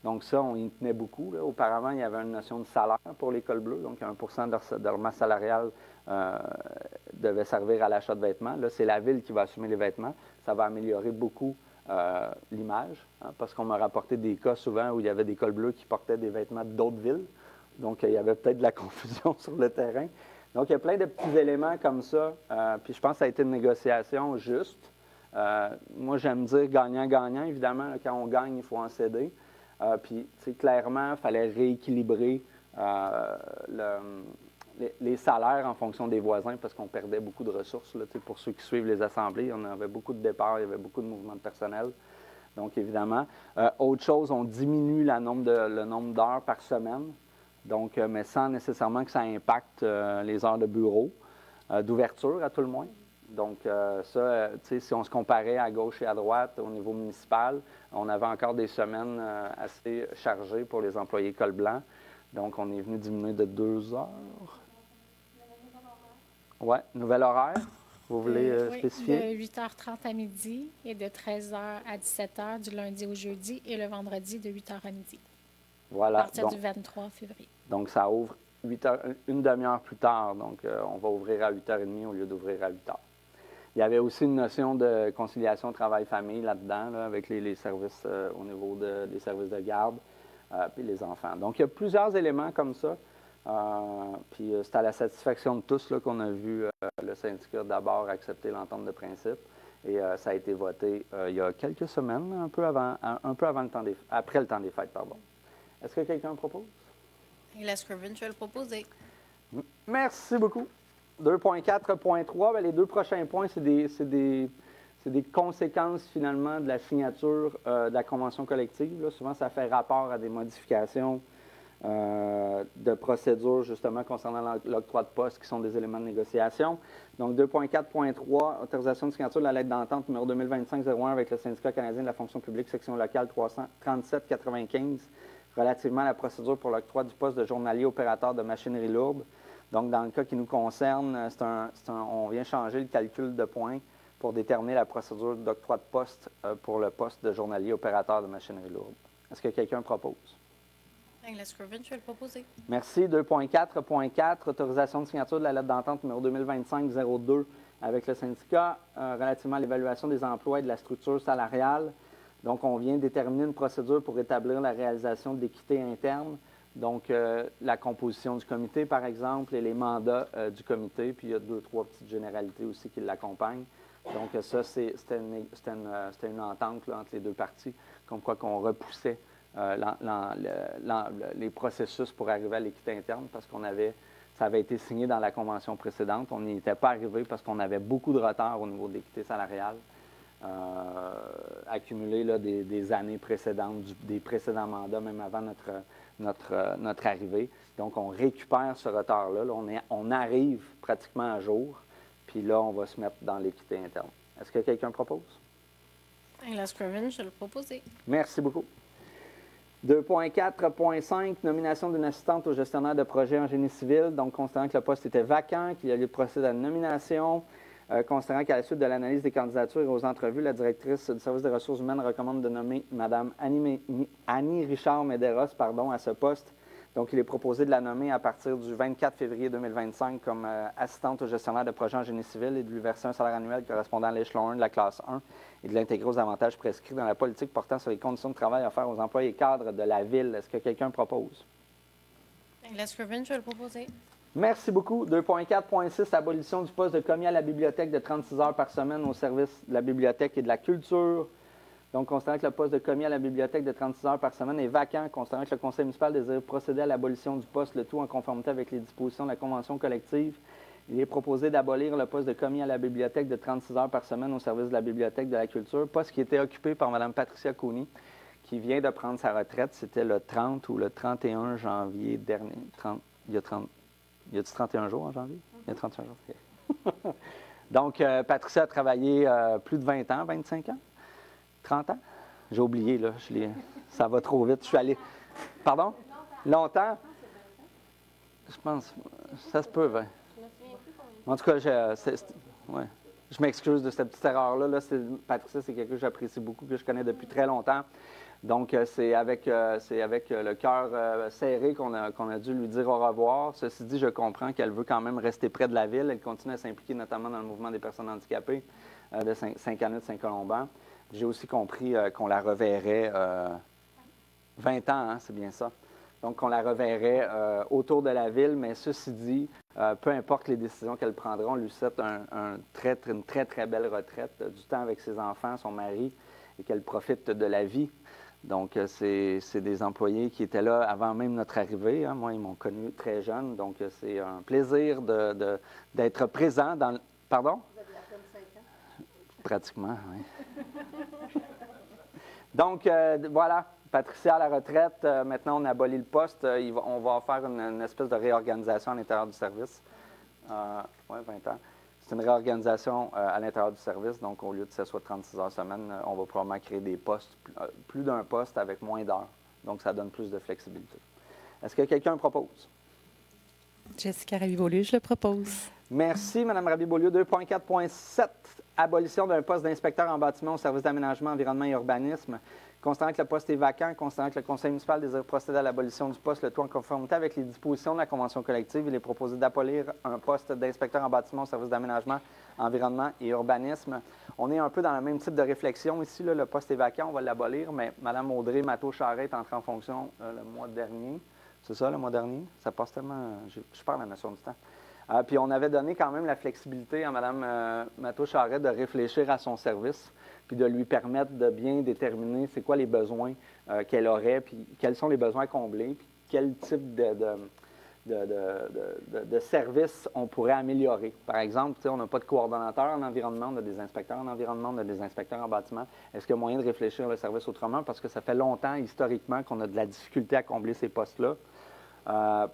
Donc ça, on y tenait beaucoup. Là. Auparavant, il y avait une notion de salaire pour l'école bleue. Donc, 1 de leur masse salariale devait servir à l'achat de vêtements. Là, c'est la ville qui va assumer les vêtements. Ça va améliorer beaucoup l'image, parce qu'on m'a rapporté des cas souvent où il y avait des cols bleus qui portaient des vêtements d'autres villes. Donc, il y avait peut-être de la confusion sur le terrain. Donc, il y a plein de petits éléments comme ça. Puis, je pense que ça a été une négociation juste. Moi, j'aime dire gagnant-gagnant. Évidemment, là, quand on gagne, il faut en céder. Puis, clairement, il fallait rééquilibrer les salaires en fonction des voisins parce qu'on perdait beaucoup de ressources. Là, pour ceux qui suivent les assemblées, on avait beaucoup de départs, il y avait beaucoup de mouvements de personnel. Donc, évidemment. Autre chose, on diminue le nombre d'heures par semaine. Donc, mais sans nécessairement que ça impacte les heures de bureau, d'ouverture à tout le moins. Donc, ça, si on se comparait à gauche et à droite au niveau municipal, on avait encore des semaines assez chargées pour les employés col blanc. Donc, on est venu diminuer de 2 heures. Oui, nouvel horaire. Vous voulez spécifier? De 8h30 à midi et de 13h à 17h du lundi au jeudi et le vendredi de 8h à midi. Voilà. À partir du 23 février. Donc, ça ouvre 8 heures, une demi-heure plus tard. Donc, on va ouvrir à 8h30 au lieu d'ouvrir à 8h. Il y avait aussi une notion de conciliation travail-famille là-dedans, là, avec les services au niveau des services de garde puis les enfants. Donc, il y a plusieurs éléments comme ça. Puis, c'est à la satisfaction de tous là, qu'on a vu le syndicat d'abord accepter l'entente de principe. Et ça a été voté il y a quelques semaines, un peu avant le temps après le temps des fêtes, pardon. Est-ce que quelqu'un propose? La Scriven, je vais le proposer. Merci beaucoup. 2.4.3, les 2 prochains points, c'est des conséquences finalement de la signature de la convention collective. Là, souvent, ça fait rapport à des modifications de procédure justement concernant l'octroi de poste qui sont des éléments de négociation. Donc 2.4.3, autorisation de signature de la lettre d'entente numéro 2025-01 avec le syndicat canadien de la fonction publique, section locale 337-95, relativement à la procédure pour l'octroi du poste de journalier opérateur de machinerie lourde. Donc, dans le cas qui nous concerne, on vient changer le calcul de points pour déterminer la procédure d'octroi de poste pour le poste de journalier opérateur de machinerie lourde. Est-ce que quelqu'un propose? La Scriven, je vais le proposer. Merci. 2.4.4, autorisation de signature de la lettre d'entente numéro 2025-02 avec le syndicat relativement à l'évaluation des emplois et de la structure salariale. Donc, on vient déterminer une procédure pour établir la réalisation de l'équité interne. Donc, la composition du comité, par exemple, et les mandats du comité. Puis, il y a 2-3 petites généralités aussi qui l'accompagnent. Donc, ça, c'était une entente là, entre les deux parties, comme quoi qu'on repoussait les processus pour arriver à l'équité interne parce ça avait été signé dans la convention précédente. On n'y était pas arrivé parce qu'on avait beaucoup de retard au niveau de l'équité salariale. Accumulé là, des années précédentes, des précédents mandats, même avant notre arrivée. Donc, on récupère ce retard-là. Là, on arrive pratiquement à jour, puis là, on va se mettre dans l'équité interne. Est-ce que quelqu'un propose? La Scriven, je vais le proposer. Merci beaucoup. 2.4.5, nomination d'une assistante au gestionnaire de projet en génie civil. Donc, considérant que le poste était vacant, qu'il y a lieu de procéder à une nomination, considérant qu'à la suite de l'analyse des candidatures et aux entrevues, la directrice du service des ressources humaines recommande de nommer Mme Annie Richard-Medeiros à ce poste. Donc, il est proposé de la nommer à partir du 24 février 2025 comme assistante au gestionnaire de projet en génie civil et de lui verser un salaire annuel correspondant à l'échelon 1 de la classe 1 et de l'intégrer aux avantages prescrits dans la politique portant sur les conditions de travail offertes aux employés cadres de la Ville. Est-ce que quelqu'un propose? La Scriven, je vais le proposer. Merci beaucoup. 2.4.6, abolition du poste de commis à la bibliothèque de 36 heures par semaine au service de la bibliothèque et de la culture. Donc, considérant que le poste de commis à la bibliothèque de 36 heures par semaine est vacant, considérant que le conseil municipal désire procéder à l'abolition du poste, le tout en conformité avec les dispositions de la convention collective, Il est proposé d'abolir le poste de commis à la bibliothèque de 36 heures par semaine au service de la Bibliothèque de la Culture, poste qui était occupé par Mme Patricia Cooney, qui vient de prendre sa retraite. C'était le 30 ou le 31 janvier dernier. Il y a 31 jours en janvier? Il y a 31 jours. OK. Donc, Patricia a travaillé plus de 20 ans, 25 ans, 30 ans? J'ai oublié, là. Ça va trop vite. Je suis allé... Pardon? Longtemps? Je pense... Ça se peut, ouais. En tout cas, ouais. Je m'excuse de cette petite erreur-là. Là, Patricia, c'est quelqu'un que j'apprécie beaucoup, que je connais depuis très longtemps. Donc, c'est avec le cœur serré qu'on a dû lui dire au revoir. Ceci dit, je comprends qu'elle veut quand même rester près de la ville. Elle continue à s'impliquer notamment dans le mouvement des personnes handicapées de Saint-Canute-Saint-Colomban. J'ai aussi compris qu'on la reverrait 20 ans, hein, c'est bien ça. Donc, qu'on la reverrait autour de la ville, mais ceci dit, peu importe les décisions qu'elle prendra, on lui souhaite une très, très belle retraite, du temps avec ses enfants, son mari, et qu'elle profite de la vie. Donc, c'est des employés qui étaient là avant même notre arrivée. Hein. Moi, ils m'ont connu très jeune, donc c'est un plaisir d'être présent dans... Pardon? Vous avez à peine 5 ans? Pratiquement, oui. Donc, voilà. Patricia à la retraite, maintenant on abolit le poste, on va faire une espèce de réorganisation à l'intérieur du service. Oui, 20 ans. C'est une réorganisation à l'intérieur du service, donc au lieu de que ce soit 36 heures semaine, on va probablement créer des postes, plus d'un poste avec moins d'heures. Donc ça donne plus de flexibilité. Est-ce que quelqu'un propose? Jessica Raby-Beaulieu, je le propose. Merci, Mme Raby-Beaulieu. 2.4.7, abolition d'un poste d'inspecteur en bâtiment au service d'aménagement, environnement et urbanisme. Considérant que le poste est vacant, considérant que le conseil municipal désire procéder à l'abolition du poste, le tout en conformité avec les dispositions de la convention collective, il est proposé d'abolir un poste d'inspecteur en bâtiment au service d'aménagement, environnement et urbanisme. On est un peu dans le même type de réflexion ici. Là, le poste est vacant, on va l'abolir, mais Mme Audrey Matteau-Charret est entrée en fonction le mois dernier. C'est ça, le mois dernier? Ça passe tellement... Je perds la notion du temps. Puis on avait donné quand même la flexibilité à Mme Matteau-Charret de réfléchir à son service, puis de lui permettre de bien déterminer c'est quoi les besoins qu'elle aurait, puis quels sont les besoins comblés, puis quel type de service on pourrait améliorer. Par exemple, on n'a pas de coordonnateur en environnement, on a des inspecteurs en environnement, on a des inspecteurs en bâtiment. Est-ce qu'il y a moyen de réfléchir le service autrement? Parce que ça fait longtemps, historiquement, qu'on a de la difficulté à combler ces postes-là.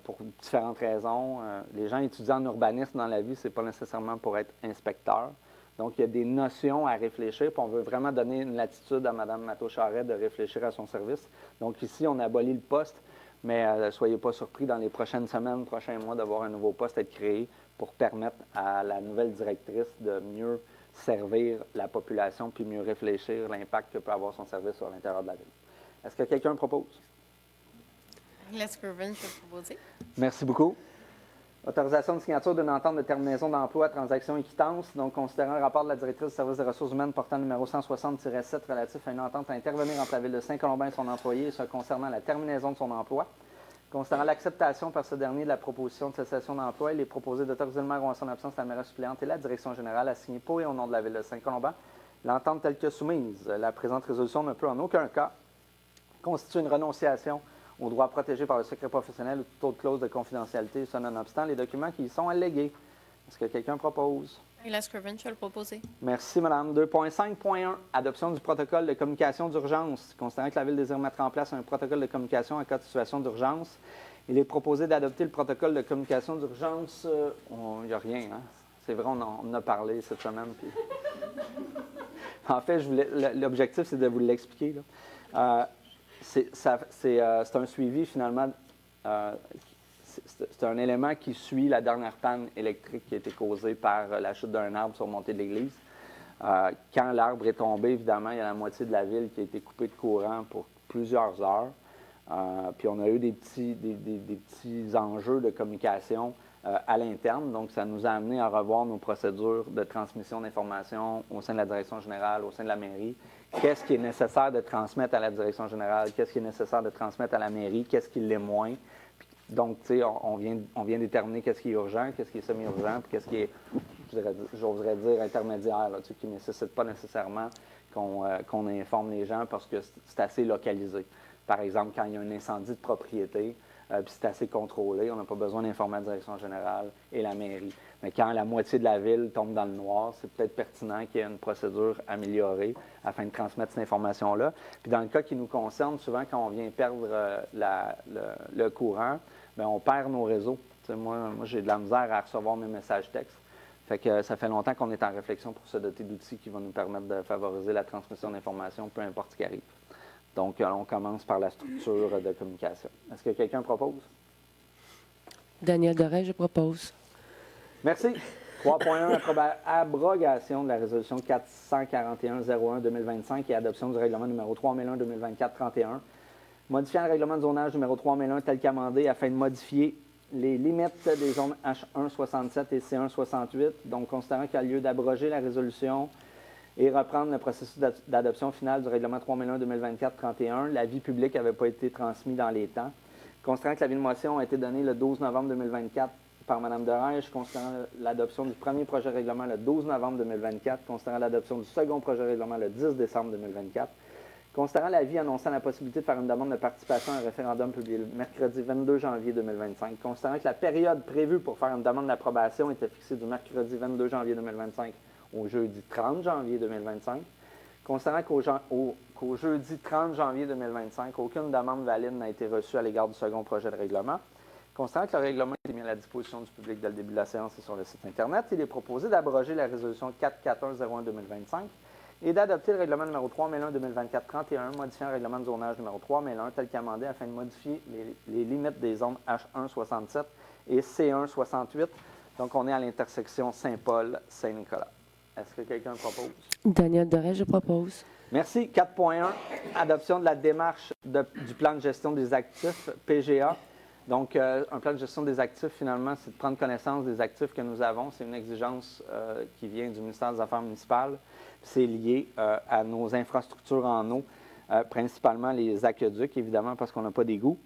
Pour différentes raisons. Les gens étudiants en urbanisme dans la vie, ce n'est pas nécessairement pour être inspecteur. Donc, il y a des notions à réfléchir, puis on veut vraiment donner une latitude à Mme Matteau-Charret de réfléchir à son service. Donc, ici, on abolit le poste, mais ne soyez pas surpris dans les prochaines semaines, prochains mois, d'avoir un nouveau poste être créé pour permettre à la nouvelle directrice de mieux servir la population, puis mieux réfléchir l'impact que peut avoir son service sur l'intérieur de la ville. Est-ce que quelqu'un propose? Laisse Curvin, je vais le proposer. Merci beaucoup. Autorisation de signature d'une entente de terminaison d'emploi, transaction et quittance. Donc, considérant le rapport de la directrice du service des ressources humaines portant numéro 160-7 relatif à une entente à intervenir entre la Ville de Saint-Colomban et son employé, et ce concernant la terminaison de son emploi. Considérant l'acceptation par ce dernier de la proposition de cessation d'emploi, il est proposé d'autoriser le maire ou en son absence la maire suppléante et la direction générale à signer pour et au nom de la Ville de Saint-Colomban l'entente telle que soumise. La présente résolution ne peut en aucun cas constituer une renonciation aux droits protégés par le secret professionnel ou toute autre clause de confidentialité, ça nonobstant les documents qui y sont allégués. Est-ce que quelqu'un propose? Laisse Curvin, je vais le proposer. Merci, Madame. 2.5.1, adoption du protocole de communication d'urgence. Considérant que la Ville désire mettre en place un protocole de communication en cas de situation d'urgence, il est proposé d'adopter le protocole de communication d'urgence. Il n'y a rien, hein? C'est vrai, on en a parlé cette semaine. Puis... en fait, l'objectif, c'est de vous l'expliquer. C'est un suivi, finalement. C'est un élément qui suit la dernière panne électrique qui a été causée par la chute d'un arbre sur la montée de l'église. Quand l'arbre est tombé, évidemment, il y a la moitié de la ville qui a été coupée de courant pour plusieurs heures. Puis on a eu des petits enjeux de communication à l'interne. Donc, ça nous a amené à revoir nos procédures de transmission d'informations au sein de la direction générale, au sein de la mairie. Qu'est-ce qui est nécessaire de transmettre à la direction générale? Qu'est-ce qui est nécessaire de transmettre à la mairie? Qu'est-ce qui l'est moins? Donc, tu sais, on vient déterminer qu'est-ce qui est urgent, qu'est-ce qui est semi-urgent, puis qu'est-ce qui est, j'oserais dire, intermédiaire, là, tu sais, qui ne nécessite pas nécessairement qu'on informe les gens parce que c'est assez localisé. Par exemple, quand il y a un incendie de propriété, puis c'est assez contrôlé. On n'a pas besoin d'informer la direction générale et la mairie. Mais quand la moitié de la ville tombe dans le noir, c'est peut-être pertinent qu'il y ait une procédure améliorée afin de transmettre cette information-là. Puis dans le cas qui nous concerne, souvent quand on vient perdre le courant, bien, on perd nos réseaux. Moi, j'ai de la misère à recevoir mes messages textes. Fait que ça fait longtemps qu'on est en réflexion pour se doter d'outils qui vont nous permettre de favoriser la transmission d'informations, peu importe ce qui arrive. Donc, on commence par la structure de communication. Est-ce que quelqu'un propose? Daniel Doré, je propose. Merci. 3.1, abrogation de la résolution 441-01-2025 et adoption du règlement numéro 3001-2024-31, modifiant le règlement de zonage numéro 3001 tel qu'amendé afin de modifier les limites des zones H167 et C168. Donc, considérant qu'il y a lieu d'abroger la résolution et reprendre le processus d'adoption finale du règlement 3001-2024-31, l'avis public n'avait pas été transmis dans les temps. Considérant que l'avis de motion a été donné le 12 novembre 2024 par Mme Derèche, considérant l'adoption du premier projet de règlement le 12 novembre 2024, considérant l'adoption du second projet de règlement le 10 décembre 2024, considérant l'avis annonçant la possibilité de faire une demande de participation à un référendum publié le mercredi 22 janvier 2025, considérant que la période prévue pour faire une demande d'approbation était fixée du mercredi 22 janvier 2025 au jeudi 30 janvier 2025, considérant qu'au jeudi 30 janvier 2025, aucune demande valide n'a été reçue à l'égard du second projet de règlement, considérant que le règlement est mis à la disposition du public dès le début de la séance et sur le site Internet, il est proposé d'abroger la résolution 441-01-2025 et d'adopter le règlement numéro 3001-2024-31, modifiant le règlement de zonage numéro 3001 tel qu'amendé afin de modifier les limites des zones H167 et C168. Donc, on est à l'intersection Saint-Paul-Saint-Nicolas. Est-ce que quelqu'un propose? Daniel Doré, je propose. Merci. 4.1, adoption de la démarche du plan de gestion des actifs, PGA. Donc, un plan de gestion des actifs, finalement, c'est de prendre connaissance des actifs que nous avons. C'est une exigence qui vient du ministère des Affaires municipales. C'est lié à nos infrastructures en eau, principalement les aqueducs, évidemment, parce qu'on n'a pas d'égout.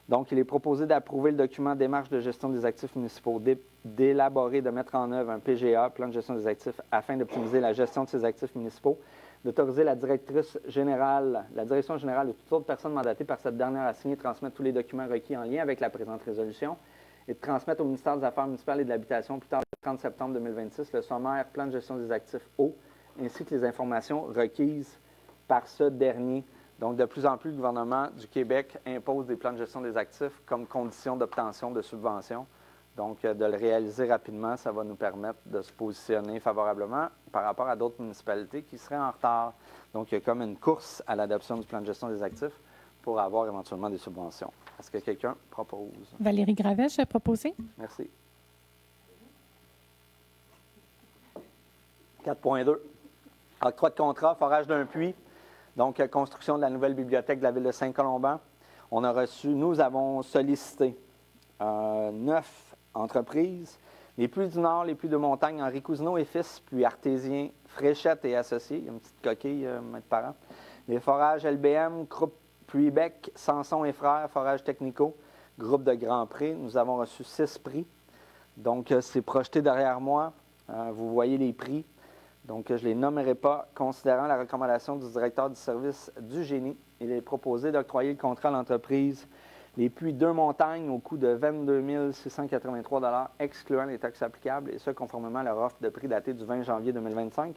Donc, il est proposé d'approuver le document démarche de gestion des actifs municipaux, d'élaborer, de mettre en œuvre un PGA, plan de gestion des actifs, afin d'optimiser la gestion de ces actifs municipaux, d'autoriser la direction générale ou toute autre personne mandatée par cette dernière à signer et transmettre tous les documents requis en lien avec la présente résolution et de transmettre au ministère des Affaires municipales et de l'Habitation plus tard le 30 septembre 2026 le sommaire plan de gestion des actifs eau ainsi que les informations requises par ce dernier. Donc, de plus en plus, le gouvernement du Québec impose des plans de gestion des actifs comme condition d'obtention de subventions. Donc, de le réaliser rapidement, ça va nous permettre de se positionner favorablement par rapport à d'autres municipalités qui seraient en retard. Donc, il y a comme une course à l'adoption du plan de gestion des actifs pour avoir éventuellement des subventions. Est-ce que quelqu'un propose? Valérie Gravel, je vais proposer. Merci. 4.2. Octroi de contrat, forage d'un puits. Donc, construction de la nouvelle bibliothèque de la ville de Saint-Colomban. Nous avons sollicité 9 entreprises. Les Puits du Nord, les Puits de Montagne, Henri Cousineau et Fils, puis Artésien, Fréchette et Associés. Il y a une petite coquille, maître parent. Les forages LBM, groupe Puibec, Sanson et Frères, Forage Technico, groupe de Grand Pré. Nous avons reçu 6 prix. Donc, c'est projeté derrière moi. Vous voyez les prix. Donc, je ne les nommerai pas. Considérant la recommandation du directeur du service du génie, il est proposé d'octroyer le contrat à l'entreprise Les Puits Deux Montagnes au coût de 22 683 $, excluant les taxes applicables, et ce, conformément à leur offre de prix datée du 20 janvier 2025,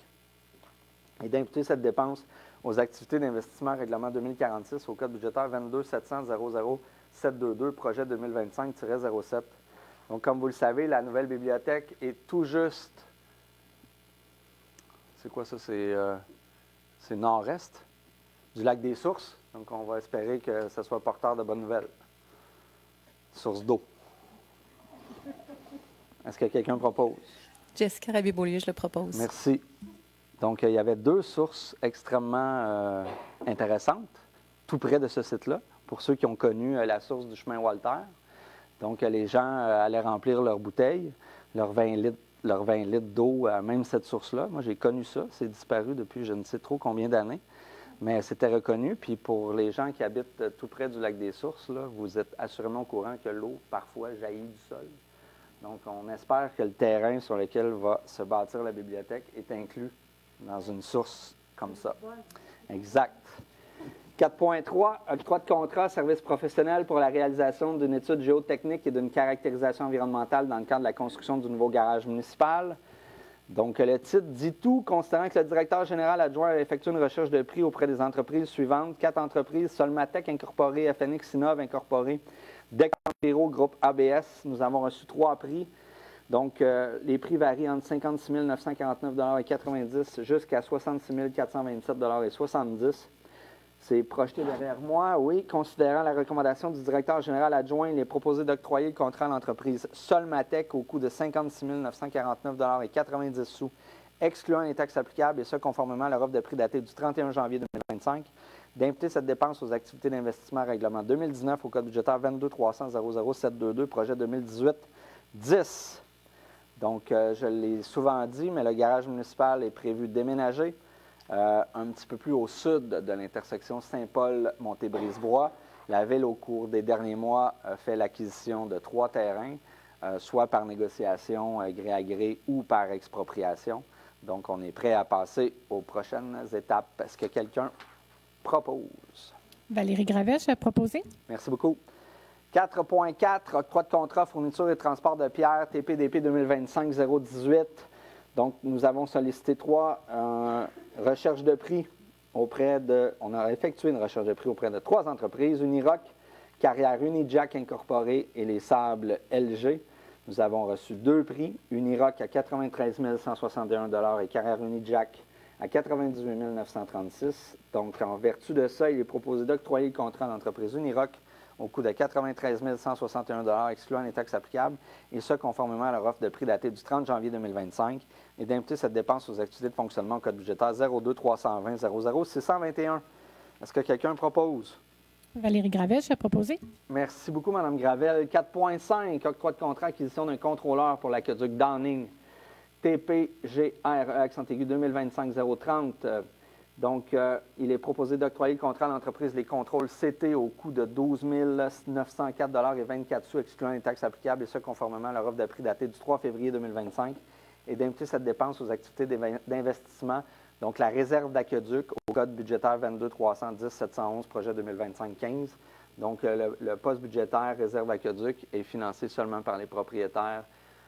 et d'imputer cette dépense aux activités d'investissement règlement 2046 au code budgétaire 22 700 00 722, projet 2025-07. Donc, comme vous le savez, la nouvelle bibliothèque est tout juste... C'est quoi ça? C'est nord-est du lac des Sources. Donc, on va espérer que ce soit porteur de bonnes nouvelles. Source d'eau. Est-ce que quelqu'un propose? Jessica Rabier-Beaulieu, je le propose. Merci. Donc, il y avait 2 sources extrêmement intéressantes, tout près de ce site-là, pour ceux qui ont connu la source du chemin Walter. Donc, les gens allaient remplir leurs bouteilles, leurs 20 litres d'eau à même cette source-là. Moi, j'ai connu ça. C'est disparu depuis je ne sais trop combien d'années. Mais c'était reconnu. Puis pour les gens qui habitent tout près du lac des Sources, là, vous êtes assurément au courant que l'eau, parfois, jaillit du sol. Donc, on espère que le terrain sur lequel va se bâtir la bibliothèque est inclus dans une source comme ça. Exact. 4.3, octroi de contrat, service professionnel pour la réalisation d'une étude géotechnique et d'une caractérisation environnementale dans le cadre de la construction du nouveau garage municipal. Donc, le titre dit tout, considérant que le directeur général adjoint a effectué une recherche de prix auprès des entreprises suivantes. 4 entreprises, Solmatec Incorporé, FNX Innov Incorporé, Decambiro Groupe ABS. Nous avons reçu 3 prix. Donc, les prix varient entre 56 949,90 $ jusqu'à 66 427,70 $. C'est projeté derrière moi, oui. Considérant la recommandation du directeur général adjoint, il est proposé d'octroyer le contrat à l'entreprise Solmatec au coût de 56 949,90 $, excluant les taxes applicables, et ce, conformément à leur offre de prix datée du 31 janvier 2025, d'imputer cette dépense aux activités d'investissement règlement 2019 au code budgétaire 22 300 00 722, projet 2018-10. Donc, je l'ai souvent dit, mais le garage municipal est prévu déménager un petit peu plus au sud de l'intersection Saint-Paul-Montébrisebois. La Ville, au cours des derniers mois, a fait l'acquisition de 3 terrains, soit par négociation gré à gré ou par expropriation. Donc, on est prêt à passer aux prochaines étapes. Est-ce que quelqu'un propose? Valérie Gravel, je vais proposer. Merci beaucoup. 4.4, octroi de contrat, fourniture et transport de pierre, TPDP 2025-018. Donc, nous avons sollicité 3 recherches de prix on a effectué une recherche de prix auprès de 3 entreprises, Uniroc, Carrière Unijack Incorporé et les Sables LG. Nous avons reçu 2 prix, Uniroc à 93 161 $ et Carrière Unijack à 98 936 $. Donc, en vertu de ça, il est proposé d'octroyer le contrat à l'entreprise Uniroc au coût de 93 161 $, excluant les taxes applicables, et ce, conformément à leur offre de prix datée du 30 janvier 2025, et d'imputer cette dépense aux activités de fonctionnement au code budgétaire 02 320 00 621. Est-ce que quelqu'un propose? Valérie Gravel, je vais proposer. Merci beaucoup, Mme Gravel. 4.5, octroi de contrat, acquisition d'un contrôleur pour l'aqueduc Downing, TPGRE, accent aigu 2025-030. Donc, il est proposé d'octroyer le contrat à l'entreprise Les Contrôles CT au coût de 12 904,24 $, excluant les taxes applicables, et ce, conformément à leur offre de prix datée du 3 février 2025, et d'imputer cette dépense aux activités d'investissement, donc la réserve d'aqueduc au code budgétaire 22 310 711, projet 2025-15. Donc, le poste budgétaire réserve aqueduc est financé seulement par les propriétaires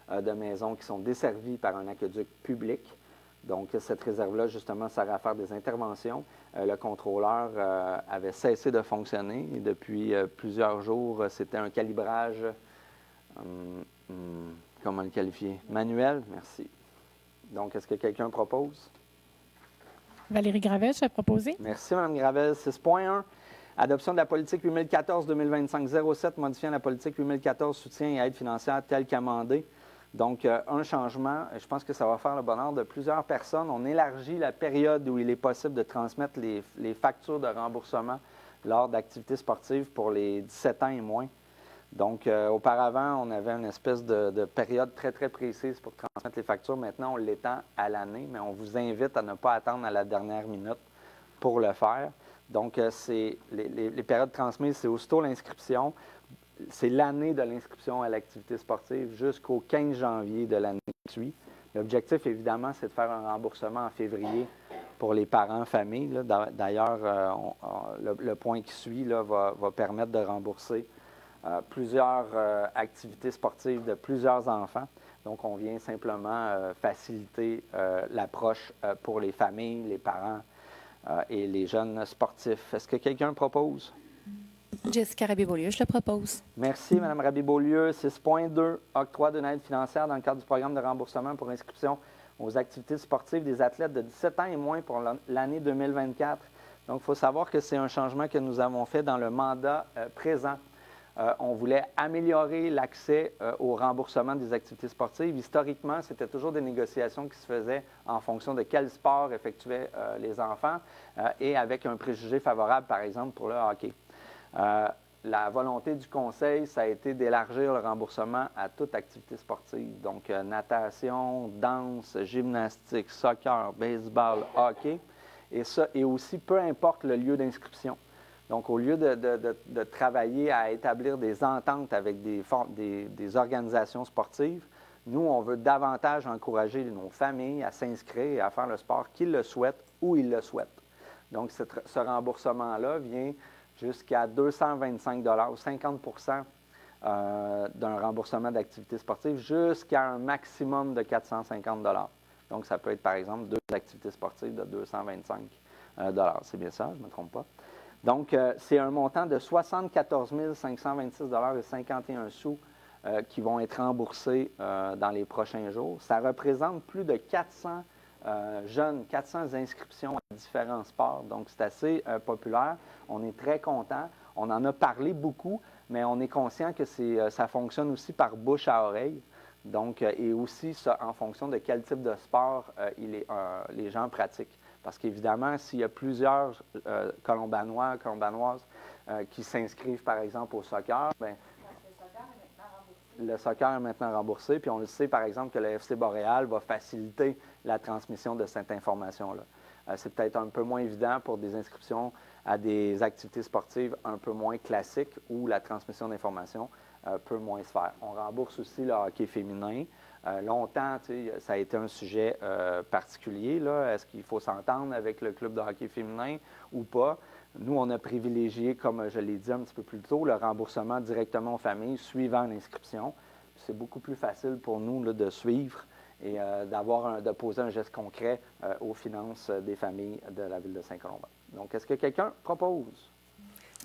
de maisons qui sont desservies par un aqueduc public. Donc, cette réserve-là, justement, sert à faire des interventions. Le contrôleur avait cessé de fonctionner et depuis plusieurs jours, c'était un calibrage, comment le qualifier? Manuel, merci. Donc, est-ce que quelqu'un propose? Valérie Gravel, je vais proposer. Merci, Mme Gravel. 6.1. Adoption de la politique 8014-2025-07, modifiant la politique 8014 soutien et aide financière telle qu'amendée. Donc, un changement, je pense que ça va faire le bonheur de plusieurs personnes. On élargit la période où il est possible de transmettre les factures de remboursement lors d'activités sportives pour les 17 ans et moins. Donc, auparavant, on avait une espèce de période très, très précise pour transmettre les factures. Maintenant, on l'étend à l'année, mais on vous invite à ne pas attendre à la dernière minute pour le faire. Donc, c'est les périodes transmises, c'est aussitôt l'inscription. C'est l'année de l'inscription à l'activité sportive jusqu'au 15 janvier de l'année qui suit. L'objectif, évidemment, c'est de faire un remboursement en février pour les parents, familles. D'ailleurs, le point qui suit là, va permettre de rembourser plusieurs activités sportives de plusieurs enfants. Donc, on vient simplement faciliter l'approche pour les familles, les parents et les jeunes sportifs. Est-ce que quelqu'un propose? Jessica Rabier-Beaulieu, je le propose. Merci, Mme Rabier-Beaulieu. 6.2, octroi d'une aide financière dans le cadre du programme de remboursement pour inscription aux activités sportives des athlètes de 17 ans et moins pour l'année 2024. Donc, il faut savoir que c'est un changement que nous avons fait dans le mandat présent. On voulait améliorer l'accès au remboursement des activités sportives. Historiquement, c'était toujours des négociations qui se faisaient en fonction de quel sport effectuaient les enfants et avec un préjugé favorable, par exemple, pour le hockey. La volonté du Conseil, ça a été d'élargir le remboursement à toute activité sportive. Donc, natation, danse, gymnastique, soccer, baseball, hockey. Et ça, et aussi, peu importe le lieu d'inscription. Donc, au lieu de travailler à établir des ententes avec des organisations sportives, nous, on veut davantage encourager nos familles à s'inscrire et à faire le sport qu'ils le souhaitent, où ils le souhaitent. Donc, ce remboursement-là vient jusqu'à 225 $, 50 d'un remboursement d'activité sportive, jusqu'à un maximum de 450 $. Donc, ça peut être, par exemple, 2 activités sportives de 225 $. C'est bien ça, je ne me trompe pas. Donc, c'est un montant de 74 526 $ et 51 sous qui vont être remboursés dans les prochains jours. Ça représente plus de 400 jeunes, 400 inscriptions à différents sports. Donc, c'est assez populaire. On est très content. On en a parlé beaucoup, mais on est conscient que ça fonctionne aussi par bouche à oreille. Donc, et aussi ça, en fonction de quel type de sport les gens pratiquent. Parce qu'évidemment, s'il y a plusieurs Colombanois, Colombanoises qui s'inscrivent, par exemple, au soccer, bien, le soccer est maintenant remboursé. Puis on le sait, par exemple, que le FC Boréal va faciliter la transmission de cette information-là. C'est peut-être un peu moins évident pour des inscriptions à des activités sportives un peu moins classiques où la transmission d'informations peut moins se faire. On rembourse aussi le hockey féminin. Longtemps, ça a été un sujet particulier. Est-ce qu'il faut s'entendre avec le club de hockey féminin ou pas? Nous, on a privilégié, comme je l'ai dit un petit peu plus tôt, le remboursement directement aux familles suivant l'inscription. C'est beaucoup plus facile pour nous là, de suivre et de poser un geste concret aux finances des familles de la ville de Saint-Colomban. Donc, est-ce que quelqu'un propose?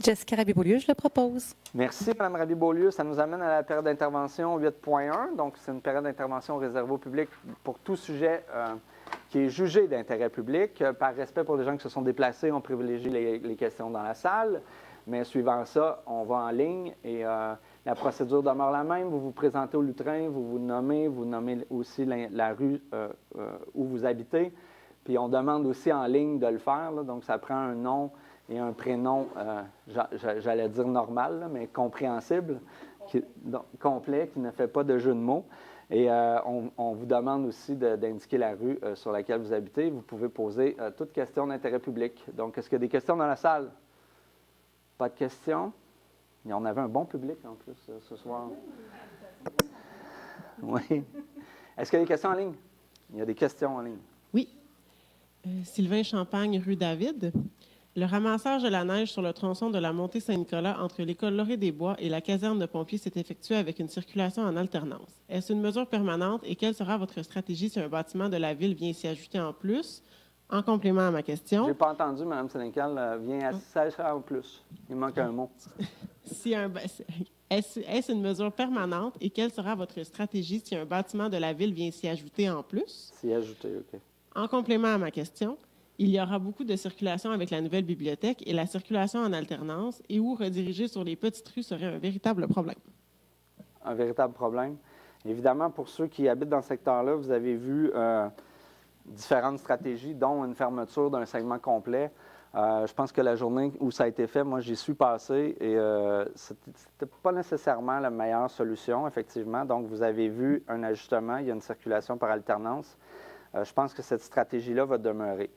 Jessica Rabier-Beaulieu, je le propose. Merci, Mme Rabier-Beaulieu. Ça nous amène à la période d'intervention 8.1. Donc, c'est une période d'intervention réservée au public pour tout sujet qui est jugé d'intérêt public. Par respect pour les gens qui se sont déplacés, on privilégie les questions dans la salle. Mais suivant ça, on va en ligne et la procédure demeure la même. Vous vous présentez au lutrin, vous nommez aussi la rue où vous habitez. Puis on demande aussi en ligne de le faire. Donc, ça prend un nom et un prénom, j'allais dire normal, là, mais compréhensible, complet, qui ne fait pas de jeu de mots. Et on vous demande aussi d'indiquer la rue sur laquelle vous habitez. Vous pouvez poser toute question d'intérêt public. Donc, est-ce qu'il y a des questions dans la salle? Pas de questions? Et on avait un bon public en plus ce soir. Oui. Est-ce qu'il y a des questions en ligne? Il y a des questions en ligne. Oui. Sylvain Champagne, rue David. Le ramassage de la neige sur le tronçon de la montée Saint-Nicolas entre l'école Laurier-des-Bois et la caserne de pompiers s'est effectué avec une circulation en alternance. Est-ce une mesure permanente et quelle sera votre stratégie si un bâtiment de la ville vient s'y ajouter en plus? En complément à ma question... Je n'ai pas entendu, Mme Sénécal vient s'ajouter en plus. Il manque un mot. Est-ce une mesure permanente et quelle sera votre stratégie si un bâtiment de la ville vient s'y ajouter en plus? S'y ajouter, OK. En complément à ma question... Il y aura beaucoup de circulation avec la nouvelle bibliothèque et la circulation en alternance et où rediriger sur les petites rues serait un véritable problème. Un véritable problème. Évidemment, pour ceux qui habitent dans ce secteur-là, vous avez vu différentes stratégies, dont une fermeture d'un segment complet. Je pense que la journée où ça a été fait, moi, j'y suis passé et c'était pas nécessairement la meilleure solution, effectivement. Donc, vous avez vu un ajustement, il y a une circulation par alternance. Je pense que cette stratégie-là va demeurer.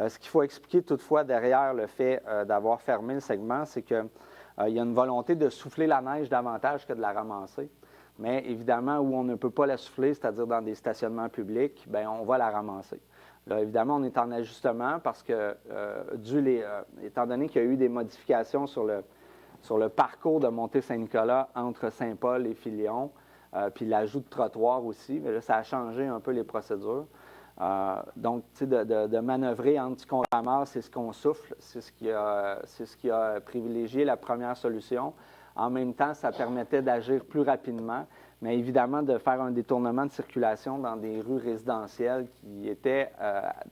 Ce qu'il faut expliquer toutefois derrière le fait d'avoir fermé le segment, c'est qu'il y a une volonté de souffler la neige davantage que de la ramasser. Mais évidemment, où on ne peut pas la souffler, c'est-à-dire dans des stationnements publics, bien, on va la ramasser. Là, évidemment, on est en ajustement parce que, étant donné qu'il y a eu des modifications sur le parcours de montée Saint-Nicolas entre Saint-Paul et Filion, puis l'ajout de trottoirs aussi, mais là, ça a changé un peu les procédures. Donc, tu sais, de manœuvrer entre ce qu'on ramasse et ce qu'on souffle, c'est ce qui a privilégié la première solution. En même temps, ça permettait d'agir plus rapidement, mais évidemment de faire un détournement de circulation dans des rues résidentielles qui étaient,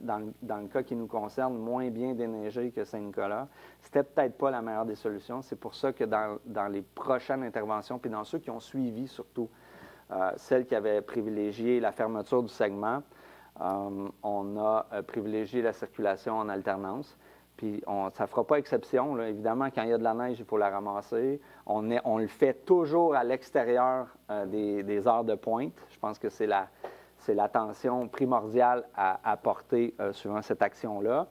dans le cas qui nous concerne, moins bien déneigées que Saint-Nicolas. C'était peut-être pas la meilleure des solutions. C'est pour ça que dans les prochaines interventions, puis dans ceux qui ont suivi surtout, celles qui avaient privilégié la fermeture du segment, on a privilégié la circulation en alternance. Puis ça ne fera pas exception. Là. Évidemment, quand il y a de la neige, il faut la ramasser. On le fait toujours à l'extérieur des heures de pointe. Je pense que c'est l'attention primordiale à apporter suivant cette action-là.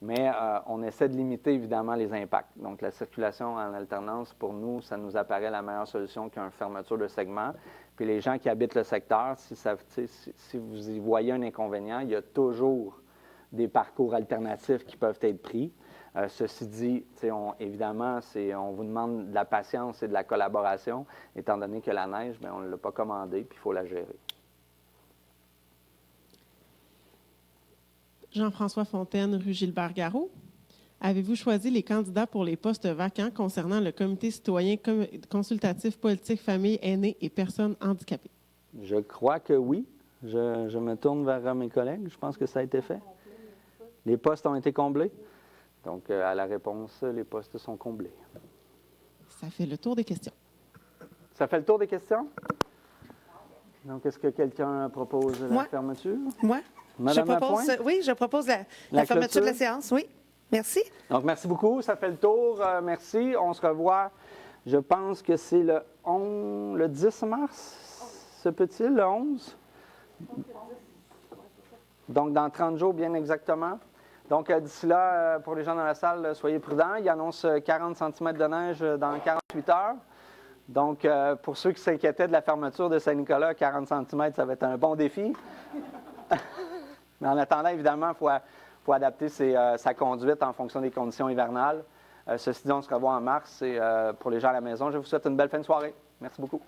Mais on essaie de limiter évidemment les impacts. Donc la circulation en alternance, pour nous, ça nous apparaît la meilleure solution qu'une fermeture de segment. Puis les gens qui habitent le secteur, si vous y voyez un inconvénient, il y a toujours des parcours alternatifs qui peuvent être pris. Ceci dit, évidemment, on vous demande de la patience et de la collaboration, étant donné que la neige, bien, on ne l'a pas commandée, puis il faut la gérer. Jean-François Fontaine, rue Gilbert-Garot. Avez-vous choisi les candidats pour les postes vacants concernant le Comité citoyen consultatif politique, famille, aînés et personnes handicapées? Je crois que oui. Je me tourne vers mes collègues. Je pense que ça a été fait. Les postes ont été comblés. Donc, à la réponse, les postes sont comblés. Ça fait le tour des questions. Ça fait le tour des questions? Donc, est-ce que quelqu'un propose la fermeture? Moi? Madame Lapointe? Oui, je propose la fermeture de la séance, oui. Merci. Donc, merci beaucoup. Ça fait le tour. Merci. On se revoit, je pense que c'est le 10 mars, se peut-il, le 11? Donc, dans 30 jours, bien exactement. Donc, d'ici là, pour les gens dans la salle, soyez prudents. Il annonce 40 cm de neige dans 48 heures. Donc, pour ceux qui s'inquiétaient de la fermeture de Saint-Nicolas, 40 cm, ça va être un bon défi. Mais en attendant, évidemment, il faut adapter sa conduite en fonction des conditions hivernales. Ceci dit, on se revoit en mars. Et pour les gens à la maison, je vous souhaite une belle fin de soirée. Merci beaucoup.